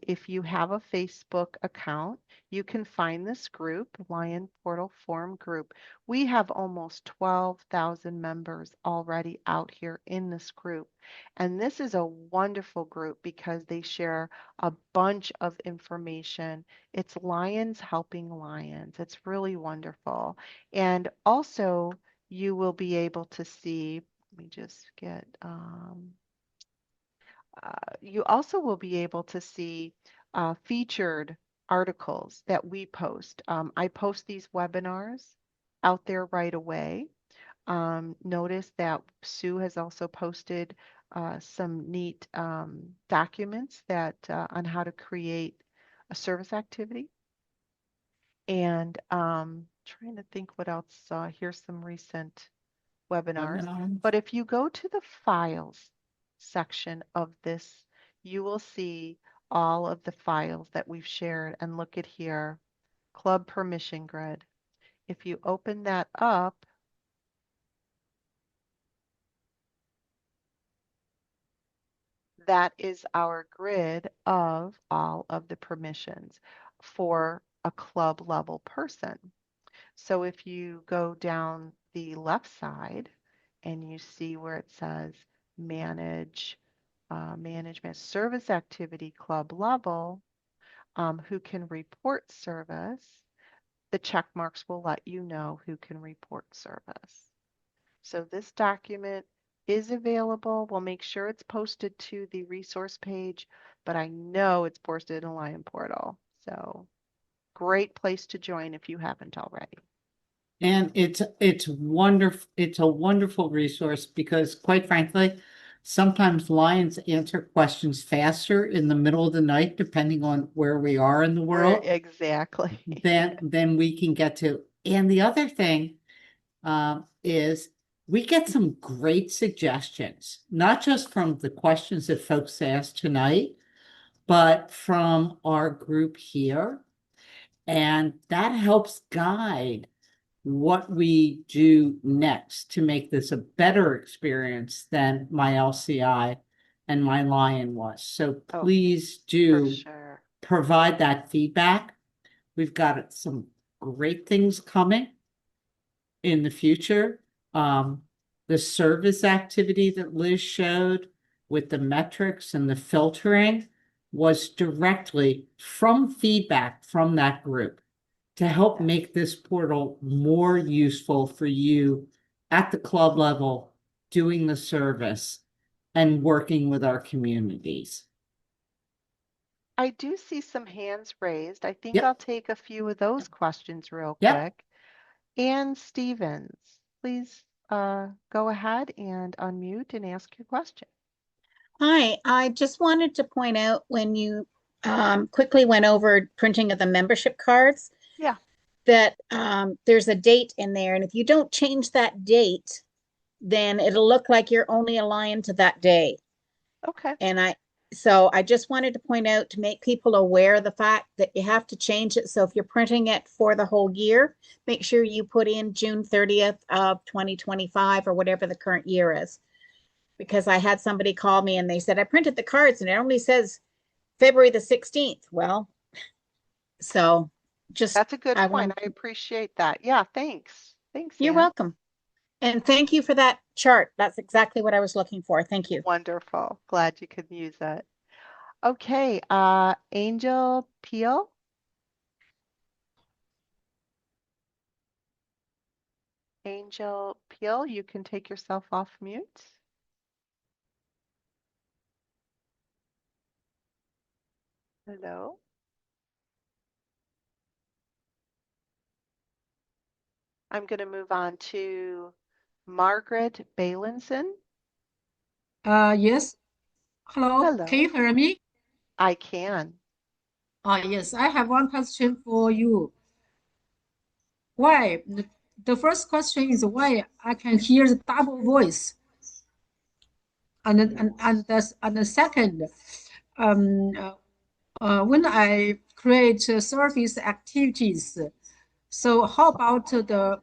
If you have a Facebook account, you can find this group, Lion Portal Forum Group. We have almost 12,000 members already out here in this group. And this is a wonderful group because they share a bunch of information. It's Lions Helping Lions. It's really wonderful. And also, you will be able to see, let me just get, you also will be able to see featured articles that we post. I post these webinars out there right away. Notice that Sue has also posted some neat documents that on how to create a service activity. And trying to think what else. Here's some recent webinars. Webinars. But if you go to the files section of this, you will see all of the files that we've shared. And look at here, Club Permission Grid. If you open that up, That is our grid of all of the permissions for a club level person. So if you go down the left side and you see where it says manage management service activity club level, who can report service, the check marks will let you know who can report service. So this document is available. We'll make sure it's posted to the resource page, but I know it's posted in a Lion portal. So great place to join if you haven't already. And it's wonderful. It's a wonderful resource because, quite frankly, sometimes Lions answer questions faster in the middle of the night, depending on where we are in the Where world, exactly. than we can get to. And the other thing is we get some great suggestions, not just from the questions that folks asked tonight, but from our group here. And that helps guide what we do next to make this a better experience than my LCI and my Lion was. So Oh, please for do sure. provide that feedback. We've got some great things coming in the future. The service activity that Liz showed with the metrics and the filtering was directly from feedback from that group to help Yes. make this portal more useful for you at the club level, doing the service and working with our communities. I do see some hands raised. I think I'll Yep, take a few of those questions real yep. quick. Ann Stevens, please go ahead and unmute and ask your question. Hi, I just wanted to point out when you quickly went over printing of the membership cards Yeah, that there's a date in there. And if you don't change that date, then it'll look like you're only aligned to that day. okay. And so I just wanted to point out to make people aware of the fact that you have to change it. So if you're printing it for the whole year, make sure you put in June 30th of 2025 or whatever the current year is. Because I had somebody call me and they said, I printed the cards and it only says February the 16th. Well, so just, That's a good I point. want, I appreciate that. Yeah, thanks. Thanks, you're Ann. welcome. And thank you for that chart. That's exactly what I was looking for. Thank you. Wonderful. Glad you could use it. Okay, Angel Peel. Angel Peel, you can take yourself off mute. Hello. I'm going to move on to Margaret Balinson. Yes. Hello, can Hello. you hear me? I can. Yes, I have one question for you. Why? The first question is why I can hear the double voice, and the second, um, when I create service activities, so how about the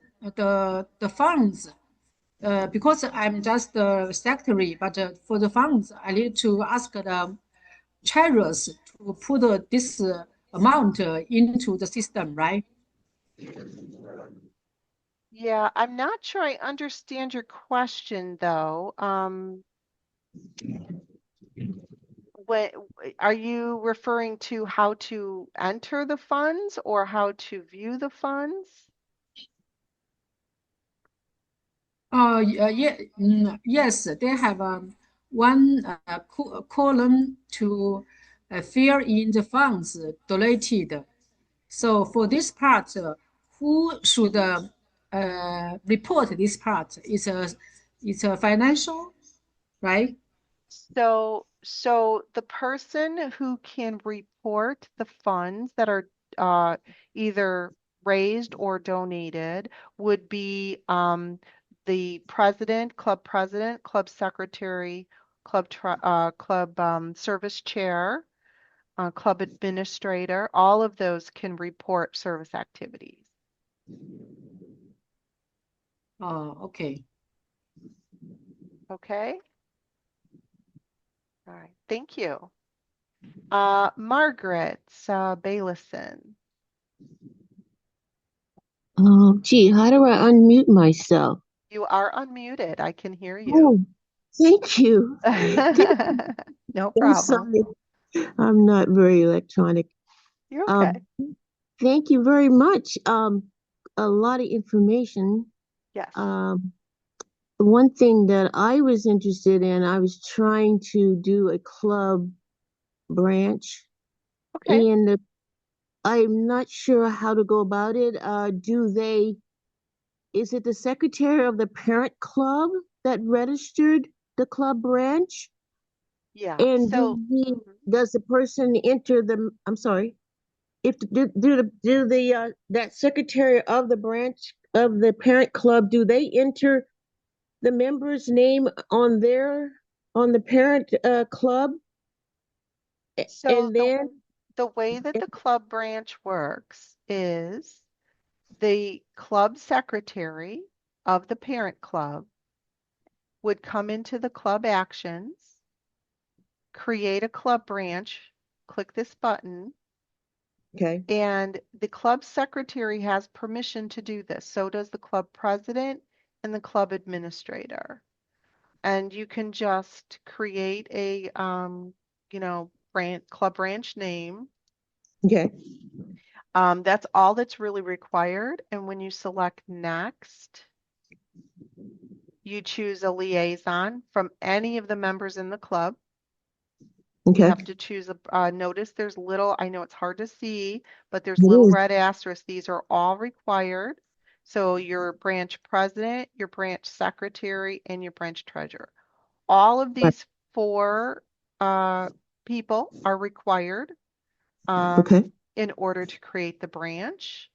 funds? Because I'm just the secretary, but for the funds, I need to ask the treasurers to put this amount into the system, right? Yeah, I'm not sure I understand your question though. What are you referring to how to enter the funds or how to view the funds? Yeah, yes, they have one column to fill in the funds donated. So for this part, who should report this part? It's a financial, right? So the person who can report the funds that are either raised or donated would be the president, club secretary, club service chair, club administrator. All of those can report service activities. Okay. Okay. All right. Thank you. Margaret Bailison. Oh, gee, how do I unmute myself? You are unmuted. I can hear you. Oh, thank you. No I'm problem. sorry. I'm not very electronic. You're okay. Um, Thank you very much. A lot of information. Yes. Um, One thing that I was interested in, I was trying to do a club branch, Okay. and I'm not sure how to go about it. Is it the secretary of the parent club that registered the club branch? Yeah. And So, mhm. does the person enter the, I'm sorry, if do the that secretary of the branch of the parent club, do they enter the member's name on the parent club? So And then the way that the club branch works is the club secretary of the parent club would come into the club actions, create a club branch, click this button, okay, and the club secretary has permission to do this. So does the club president and the club administrator. And you can just create a, club branch name. okay, That's all that's really required. And when you select next, you choose a liaison from any of the members in the club. You okay. have to choose notice there's little, I know it's hard to see, but there's It little is. red asterisks. These are all required. So your branch president, your branch secretary, and your branch treasurer. All of Right. these four people are required Okay, in order to create the branch.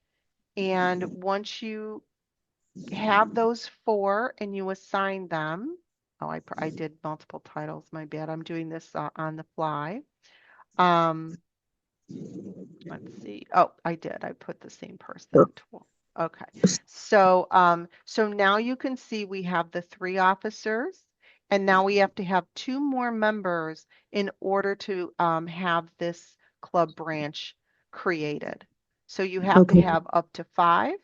And once you have those four and you assign them, oh, I did multiple titles, my bad. I'm doing this on the fly. Um, let's see. Oh, I did. I put the same person tool. Okay. So now you can see we have the three officers, and now we have to have two more members in order to have this club branch created. So you have to okay, have up to five,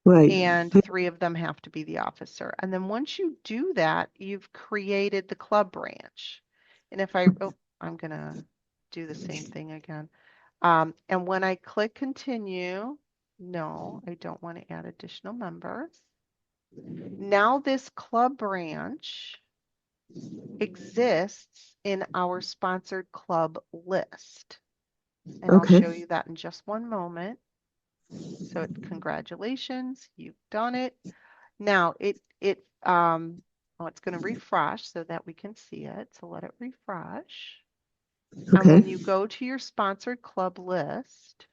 right. and three of them have to be the officer. And then once you do that, you've created the club branch. And if oh, I'm gonna do the same thing again. And when I click continue, no, I don't want to add additional members. Now this club branch exists in our sponsored club list. And I'll Okay, show you that in just one moment. So congratulations, you've done it. Now it's going to refresh so that we can see it. So let it refresh. And okay, when you go to your sponsored club list,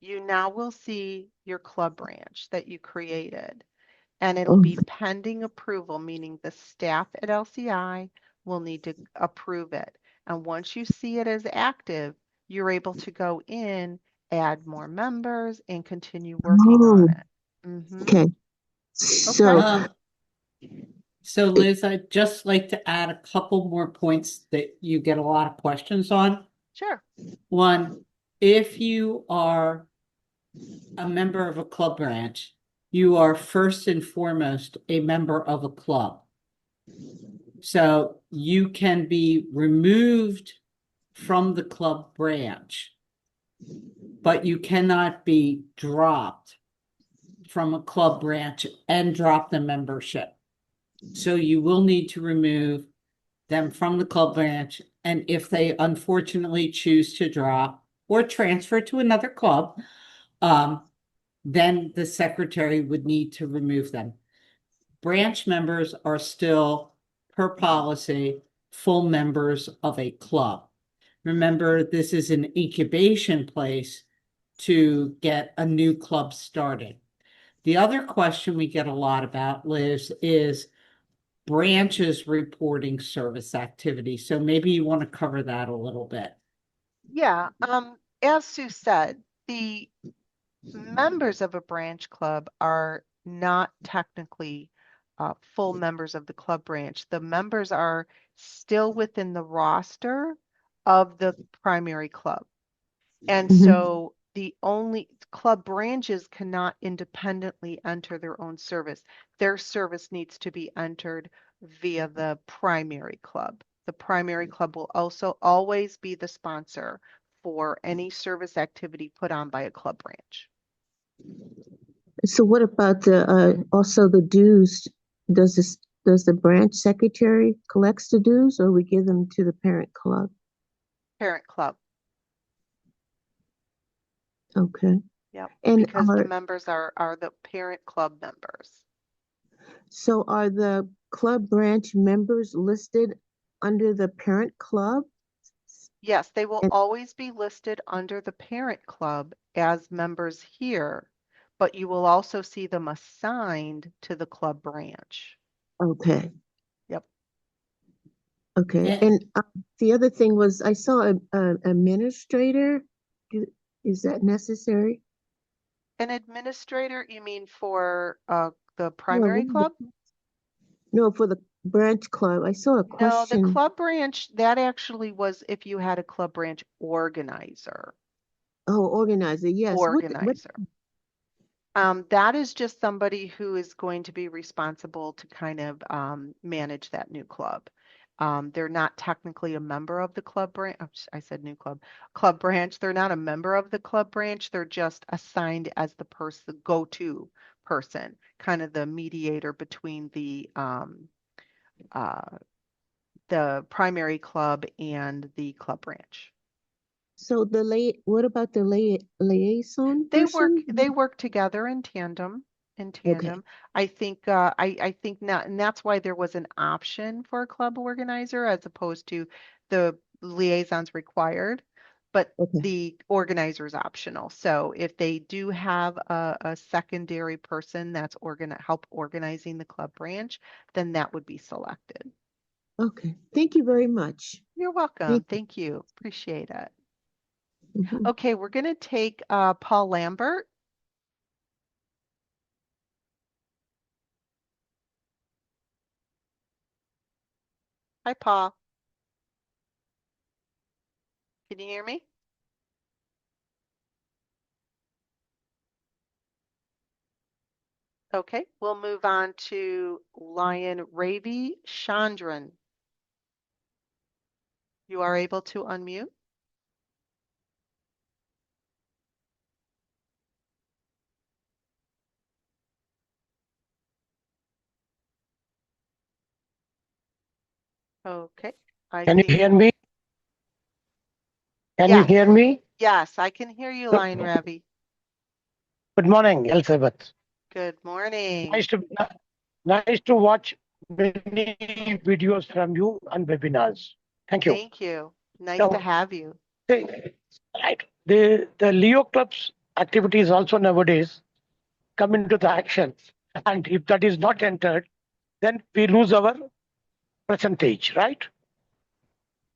you now will see your club branch that you created. And it'll oh, be pending approval, meaning the staff at LCI will need to approve it. And once you see it as active, you're able to go in, add more members, and continue working on oh, it. Mm-hmm. okay. Okay. So, Um, so it, Liz, I'd just like to add a couple more points that you get a lot of questions on. Sure. One, if you are a member of a club branch, you are first and foremost a member of a club. So you can be removed from the club branch, but you cannot be dropped from a club branch and drop the membership. So you will need to remove them from the club branch. And if they unfortunately choose to drop or transfer to another club, then the secretary would need to remove them. Branch members are still, per policy, full members of a club. Remember, this is an incubation place to get a new club started. The other question we get a lot about, Liz, is branches reporting service activity. So maybe you want to cover that a little bit. Yeah. As Sue said, the members of a branch club are not technically full members of the club branch. The members are still within the roster of the primary club. And Mhm. so the only club branches cannot independently enter their own service. Their service needs to be entered via the primary club. The primary club will also always be the sponsor for any service activity put on by a club branch. So what about the also the dues? Does the branch secretary collects the dues, or we give them to the parent club? Parent club, Okay. yep, And because the members are the parent club members. so are the club branch members listed under the parent club? Yes, they will And always be listed under the parent club as members here, but you will also see them assigned to the club branch. okay, Yep. okay. Yeah, And the other thing was I saw a administrator. Do, is that necessary? An administrator, you mean for the No, primary club? no, for the branch club. I saw a No, the question. club branch, that actually was if you had a club branch organizer. Oh, organizer. Yes. What? Organizer. That is just somebody who is going to be responsible to kind of manage that new club. They're not technically a member of the club branch. I said new club branch. They're not a member of the club branch. They're just assigned as the person, the go-to person, kind of the mediator between uh, the primary club and the club branch. So what about the liaison person? They work together in tandem, in Okay. tandem. I think I think not, and that's why there was an option for a club organizer as opposed to the liaisons required, but Okay. the organizer is optional. So if they do have a secondary person that's help organizing the club branch, then that would be selected. Okay. Thank you very much. You're welcome. Thank Thank you. Appreciate it. you. Mhm. Okay, we're going to take Paul Lambert. Hi, Paul. Can you hear me? Okay, we'll move on to Lion Ravi Chandran. You are able to unmute. Okay, I Can you think, hear me? Can you yes, hear me? yes, I can hear you, Good Lion Ravi. good morning, Elizabeth. Good morning. Nice to nice to watch many videos from you and webinars. Thank you. Thank you. Nice to So, have you. right, the Leo clubs activities also nowadays come into the action, and if that is not entered, then we lose our percentage, right?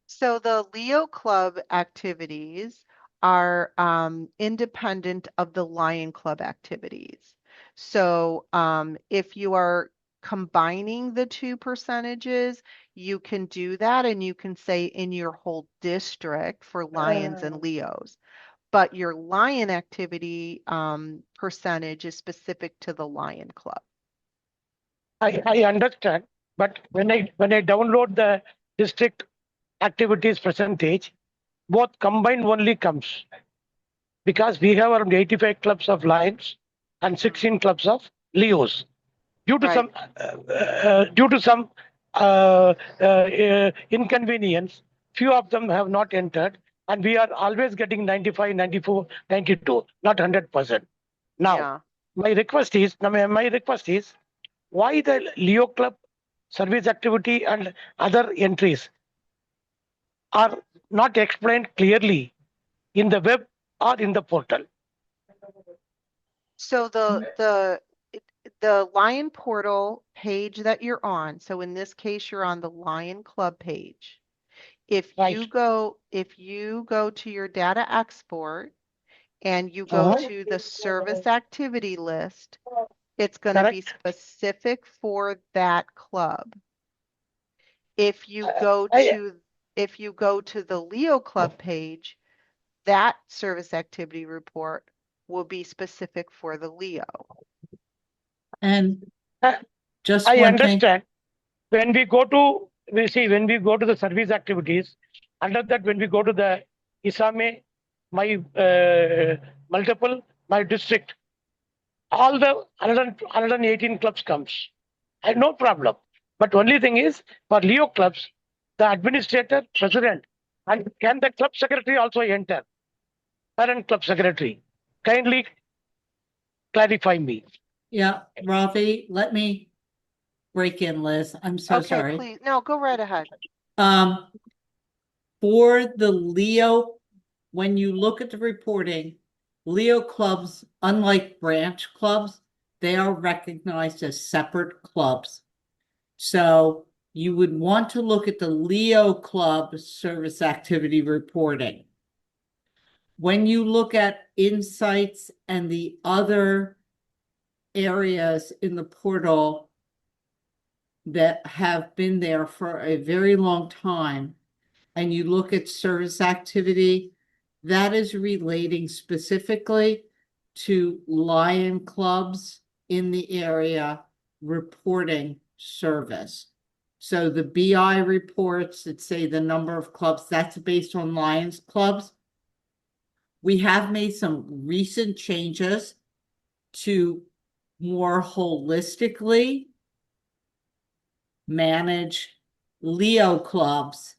So the Leo Club activities are independent of the Lion Club activities. So if you are combining the two percentages, you can do that and you can say in your whole district for Lions and Leos. But your Lion activity percentage is specific to the Lion Club. I understand, but when I download the district activities percentage, both combined only comes, because we have around 85 clubs of Lions and 16 clubs of Leos. Due to Right. some inconvenience, few of them have not entered, and we are always getting 95, 94, 92, not 100%. Now, Yeah. my request is why the Leo Club service activity and other entries are not explained clearly in the web or in the portal. So the Lion Portal page that you're on, so in this case you're on the Lion Club page. If Right. you go to your data export and you go Uh-huh. to the service activity list, It's going to be Correct? specific for that club. If you I, go I, to if you go to the Leo Club page, that service activity report will be specific for the Leo. And I just I one thing, understand. When we go to the service activities, under that, when we go to the Isame, my multiple, my district, all the 118 clubs comes. I no problem. But only thing is, for Leo clubs, the administrator, president, and can the club secretary also enter? Parent club secretary. Kindly clarify me. yeah, Ravi, let me break in, Liz. I'm so Okay, sorry. please. No, go right ahead. Um, for the Leo, when you look at the reporting, Leo clubs, unlike branch clubs, they are recognized as separate clubs. So you would want to look at the Leo Club service activity reporting. When you look at insights and the other areas in the portal that have been there for a very long time, and you look at service activity, that is relating specifically to Lion clubs in the area reporting service. So the BI reports that say the number of clubs, that's based on Lions clubs. We have made some recent changes to more holistically manage Leo clubs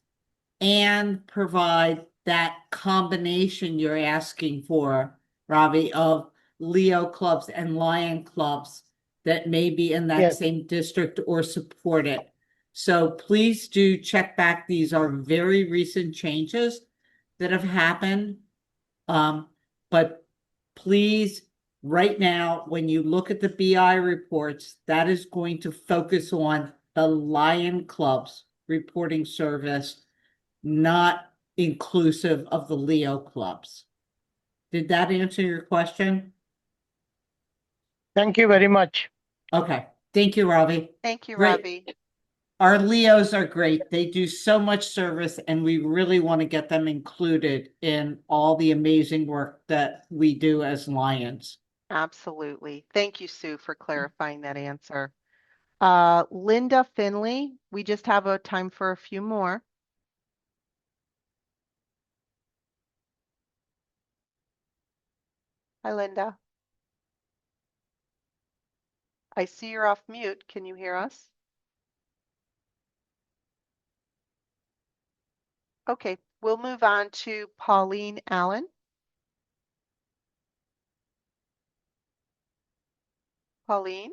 and provide that combination you're asking for, Ravi, of Leo clubs and Lion clubs that may be in that Yes. same district or support it. So please do check back. These are very recent changes that have happened. But please, right now, when you look at the BI reports, that is going to focus on the Lion Club's reporting service, not inclusive of the Leo clubs. Did that answer your question? Thank you very much. Okay. Thank you, Ravi. Thank you, Great. Ravi. Our Leos are great. They do so much service, and we really want to get them included in all the amazing work that we do as Lions. Absolutely. Thank you, Sue, for clarifying that answer. Linda Finley, we just have a time for a few more. Hi, Linda. I see you're off mute. Can you hear us? Okay, we'll move on to Pauline Allen. Pauline?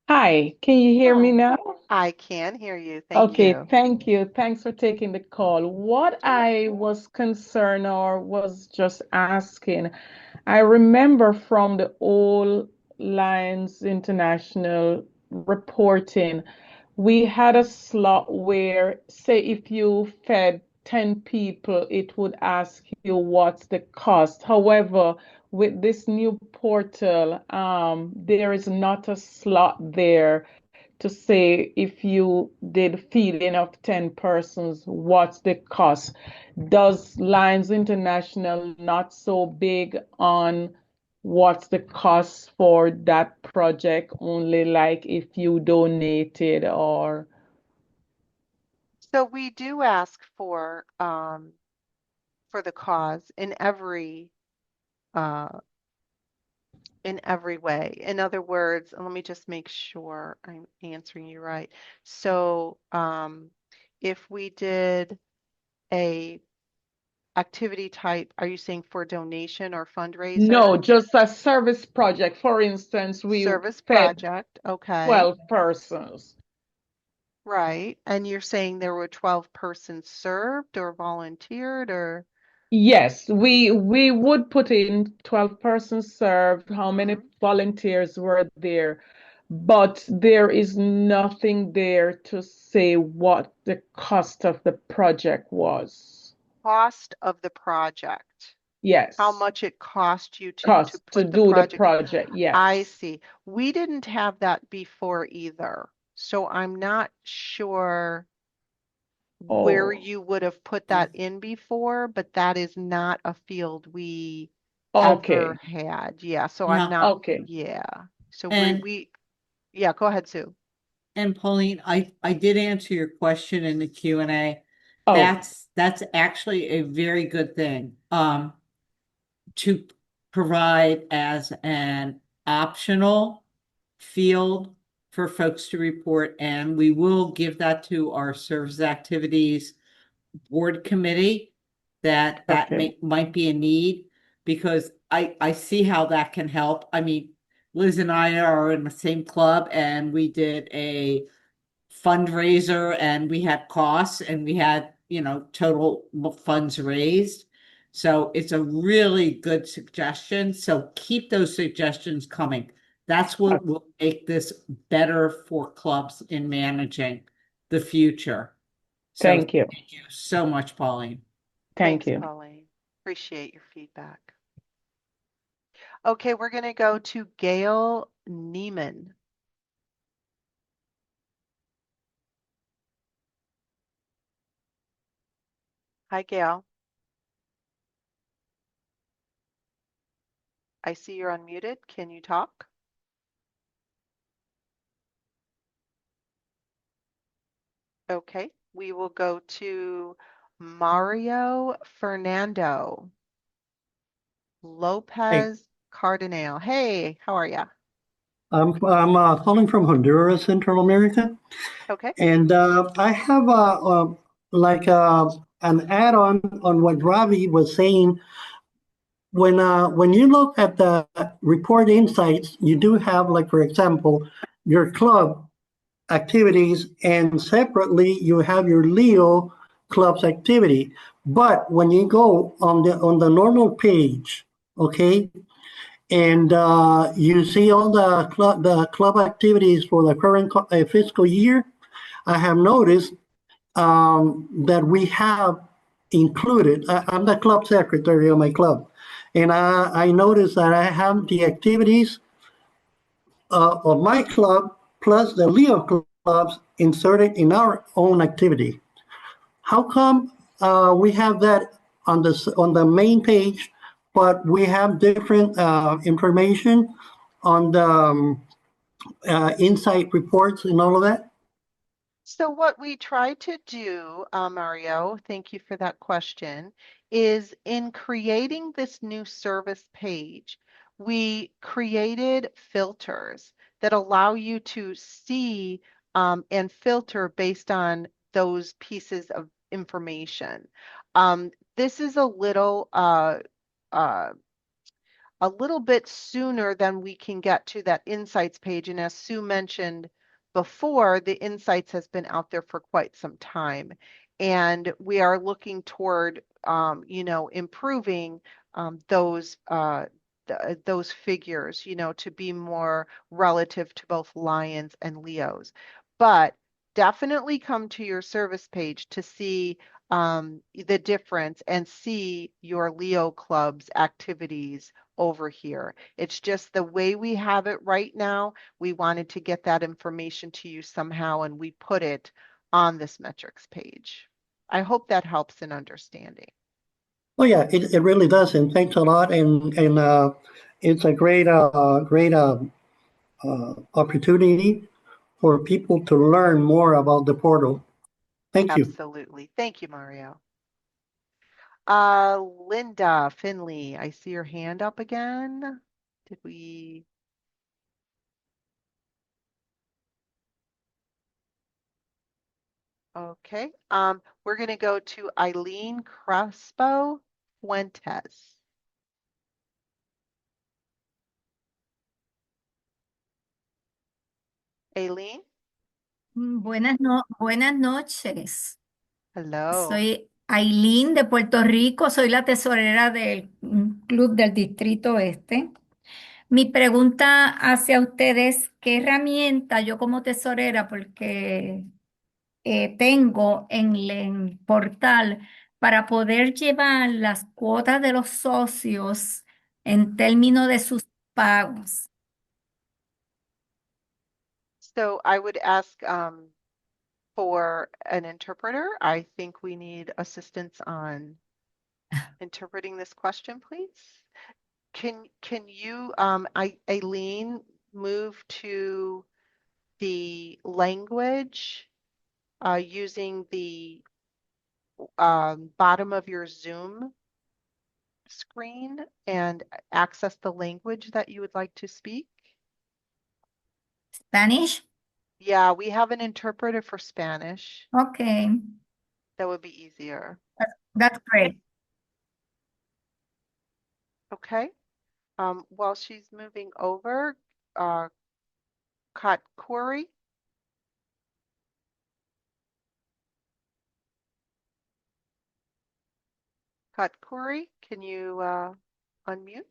Hi, can you hear me Hi. now? I can hear you. Thank Okay, you. thank you. Thanks for taking the call. What Sure. I was concerned or was just asking, I remember from the old Lions International reporting, we had a slot where, say, if you fed 10 people, it would ask you what's the cost. However, with this new portal, there is not a slot there to say if you did feeding of 10 persons, what's the cost? Does Lions International not so big on what's the cost for that project, only like if you donated or? So we do ask for the cause uh, in every way. In other words, let me just make sure I'm answering you right. So if we did a activity type, are you saying for donation or fundraiser? No, just a service project. For instance, we Service fed project, okay, 12 persons. right. And you're saying there were 12 persons served or volunteered or? Yes, we would put in 12 persons served, how many Mhm. volunteers were there, but there is nothing there to say what the cost of the project was. cost of the project. Yes. How much it cost you to Cost to put the do the project. project. Yes. I see. We didn't have that before either. So I'm not sure where Oh, you would have put that in before, but that is not a field we okay. ever had. Yeah, so I'm Yeah. not, Okay. yeah. So And yeah, go ahead, Sue. And Pauline, I did answer your question in the Q&A. Oh, That's actually a very good thing. To provide as an optional field for folks to report, and we will give that to our service activities board committee that okay. might be a need because I see how that can help. I mean, Liz and I are in the same club and we did a fundraiser and we had costs and we had, total funds raised. So it's a really good suggestion. So keep those suggestions coming. That's what will make this better for clubs in managing the future. So Thank you. thank you so much, Pauline. Thank Thanks, you. Pauline. Appreciate your feedback. Okay, we're going to go to Gail Neiman. Hi, Gail. I see you're unmuted. Can you talk? Okay, we will go to Mario Fernando Hey, Lopez Cardinale. Hey, how are you? I'm calling from Honduras, Central America, Okay. and I have like an add-on on what Ravi was saying. When you look at the report insights, you do have, like, for example, your club activities, and separately you have your Leo club's activity. But when you go on the normal page, okay, and you see all the club activities for the current fiscal year. I have noticed that we have included. I'm the club secretary of my club, and I noticed that I have the activities of my club plus the Leo clubs inserted in our own activity. How come we have that on the main page, but we have different information on the insight reports and all of that? So what we try to do, Mario, thank you for that question, is in creating this new service page, we created filters that allow you to see and filter based on those pieces of information. This is uh, a little bit sooner than we can get to that insights page. And as Sue mentioned before, the insights has been out there for quite some time. And we are looking toward, improving those figures, to be more relative to both Lions and Leos. But definitely come to your service page to see the difference and see your Leo club's activities over here. It's just the way we have it right now. We wanted to get that information to you somehow, and we put it on this metrics page. I hope that helps in understanding. Oh yeah, it really does, and thanks a lot. And it's a great opportunity for people to learn more about the portal. Thank you. Absolutely. Thank you, Mario. Linda Finley, I see your hand up again. Did we? Okay. We're going to go to Eileen Crespo Fuentes. Aileen, Buenas noches. hello. Soy Ailín de Puerto Rico, soy la tesorera del Club del Distrito Este. Mi pregunta hacia ustedes, ¿qué herramienta yo como tesorera, porque tengo en el portal para poder llevar las cuotas de los socios en términos de sus pagos? So I would ask for an interpreter. I think we need assistance on interpreting this question, please. Can you, Aileen, move to the language using the bottom of your Zoom screen and access the language that you would like to speak? Spanish? Yeah, we have an interpreter for Spanish. Okay, That would be easier. that's great. Okay. While she's moving over, Katkuri. Katkuri, can you unmute?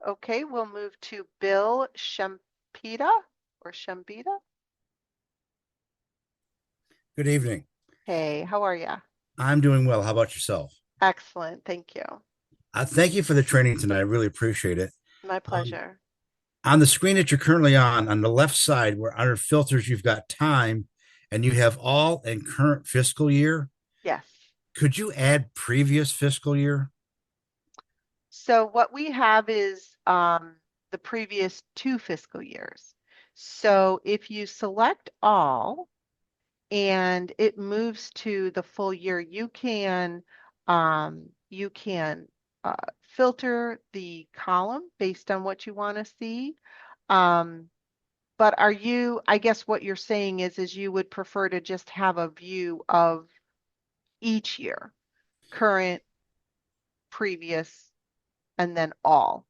Okay, we'll move to Bill Shempita or Shempita. Good evening. Hey, how are you? I'm doing well. How about yourself? Excellent, thank you. Thank you for the training tonight. I really appreciate it. My pleasure. On the screen that you're currently on the left side, where under filters, you've got time and you have all and current fiscal year. Yes. Could you add previous fiscal year? So what we have is the previous 2 fiscal years. So if you select all and it moves to the full year, you can filter the column based on what you want to see. But I guess what you're saying is you would prefer to just have a view of each year, current, previous, and then all.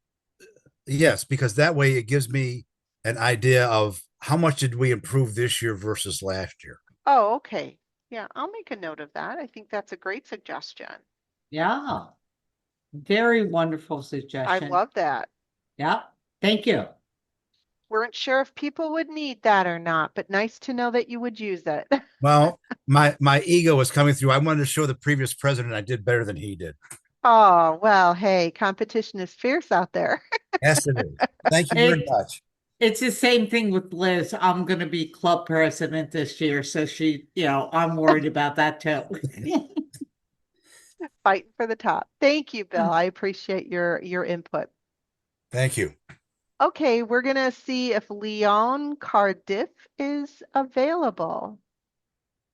Yes, because that way it gives me an idea of how much did we improve this year versus last year. Oh, okay. Yeah, I'll make a note of that. I think that's a great suggestion. Yeah, very wonderful I suggestion. love that. Yeah, thank you. Weren't sure if people would need that or not, but nice to know that you would use it. Well, my ego was coming through. I wanted to show the previous president I did better than he did. Oh, well, hey, competition is fierce out there. Yes, it is. Thank you very much. It's the same thing with Liz. I'm going to be club president this year, so I'm worried about that too. Fighting for the top. Thank you, Bill. I appreciate your input. Thank you. Okay, we're going to see if Leon Cardiff is available.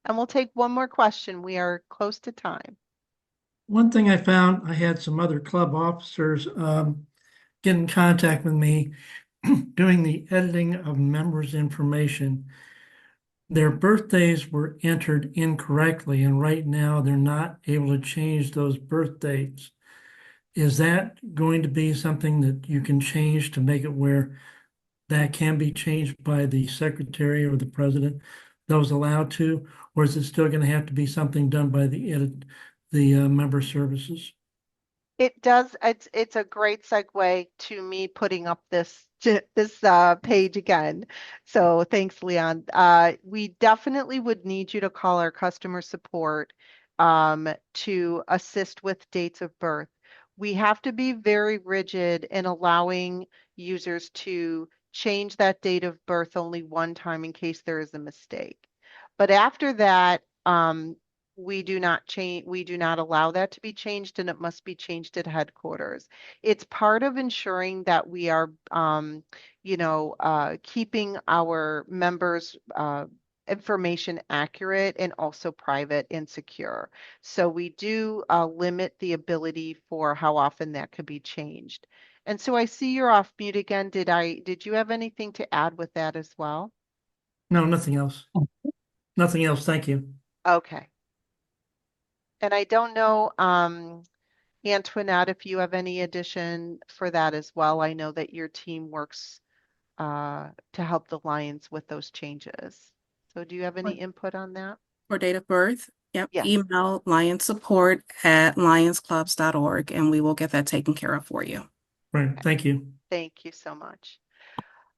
And we'll take one more question. We are close to time. One thing I found, I had some other club officers get in contact with me doing the editing of members' information. Their birthdays were entered incorrectly, and right now they're not able to change those birth dates. Is that going to be something that you can change to make it where that can be changed by the secretary or the president, those allowed to, or is it still going to have to be something done by the member services? It does. It's a great segue to me putting up this page again. So thanks, Leon. We definitely would need you to call our customer support to assist with dates of birth. We have to be very rigid in allowing users to change that date of birth only one time in case there is a mistake. But after that, we do not allow that to be changed, and it must be changed at headquarters. It's part of ensuring that we are, keeping our members' information accurate and also private and secure. So we do limit the ability for how often that could be changed. And so I see you're off mute again. Did you have anything to add with that as well? No, nothing else. Nothing else. Thank you. Okay. And I don't know, Antoinette, if you have any addition for that as well. I know that your team works to help the Lions with those changes. So do you have any input on that? For date of birth, yep. Yes. Email lionsupport@lionsclubs.org and we will get that taken care of for you. Right. Thank you. Thank you so much.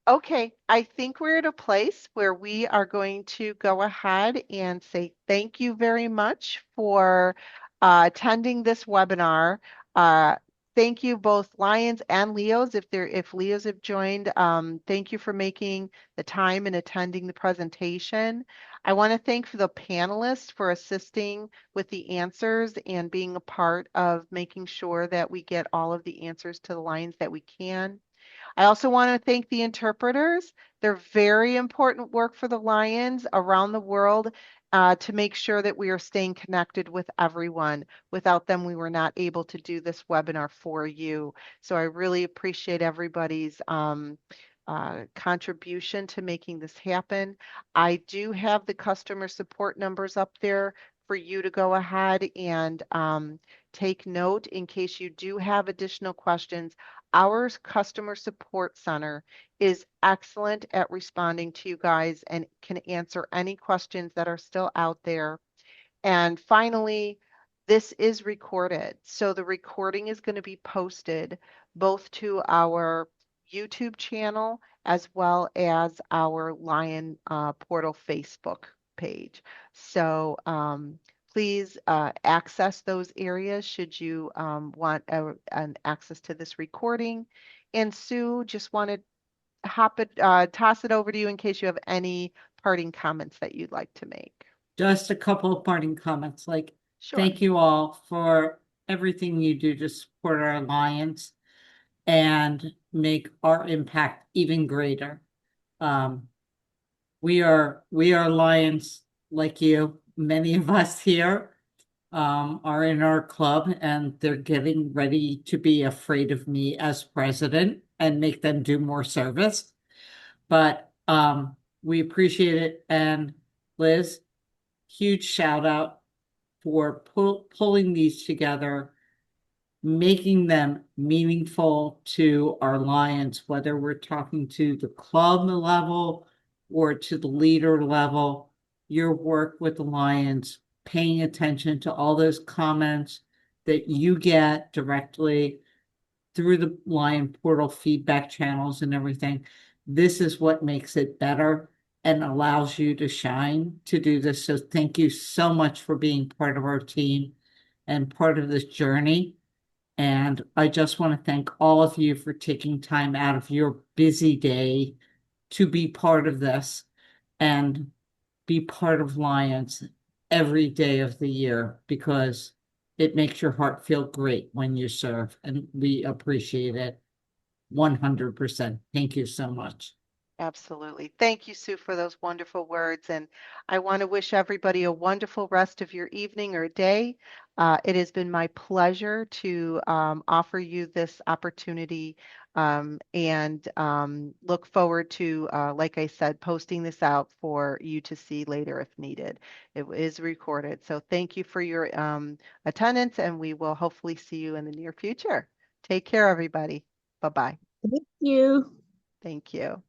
Okay, I think we're at a place where we are going to go ahead and say thank you very much for attending this webinar. Uh, Thank you both Lions and Leos. If Leos have joined, thank you for making the time and attending the presentation. I want to thank the panelists for assisting with the answers and being a part of making sure that we get all of the answers to the Lions that we can. I also want to thank the interpreters. They're very important work for the Lions around the world to make sure that we are staying connected with everyone. Without them, we were not able to do this webinar for you. So I really appreciate everybody's contribution to making this happen. I do have the customer support numbers up there for you to go ahead and take note in case you do have additional questions. Our customer support center is excellent at responding to you guys and can answer any questions that are still out there. And finally, this is recorded. So the recording is going to be posted both to our YouTube channel as well as our Lion Portal Facebook page. So please access those areas should you want an access to this recording. And Sue, just want to toss it over to you in case you have any parting comments that you'd like to make. Just a couple of parting comments, like, Sure. thank you all for everything you do to support our Lions and make our impact even greater. We are Lions like you. Many of us here are in our club, and they're getting ready to be afraid of me as president and make them do more service. But we appreciate it. And Liz, huge shout out for pulling these together, making them meaningful to our Lions, whether we're talking to the club level or to the leader level. Your work with the Lions, paying attention to all those comments that you get directly through the Lion Portal feedback channels and everything. This is what makes it better and allows you to shine to do this. So thank you so much for being part of our team and part of this journey. And I just want to thank all of you for taking time out of your busy day to be part of this and be part of Lions every day of the year, because it makes your heart feel great when you serve, and we appreciate it 100%. Thank you so much. Absolutely. Thank you, Sue, for those wonderful words. And I want to wish everybody a wonderful rest of your evening or day. It has been my pleasure to offer you this opportunity and look forward to, like I said, posting this out for you to see later if needed. It is recorded. So thank you for your attendance, and we will hopefully see you in the near future. Take care, everybody. Bye-bye. Thank you. Thank you.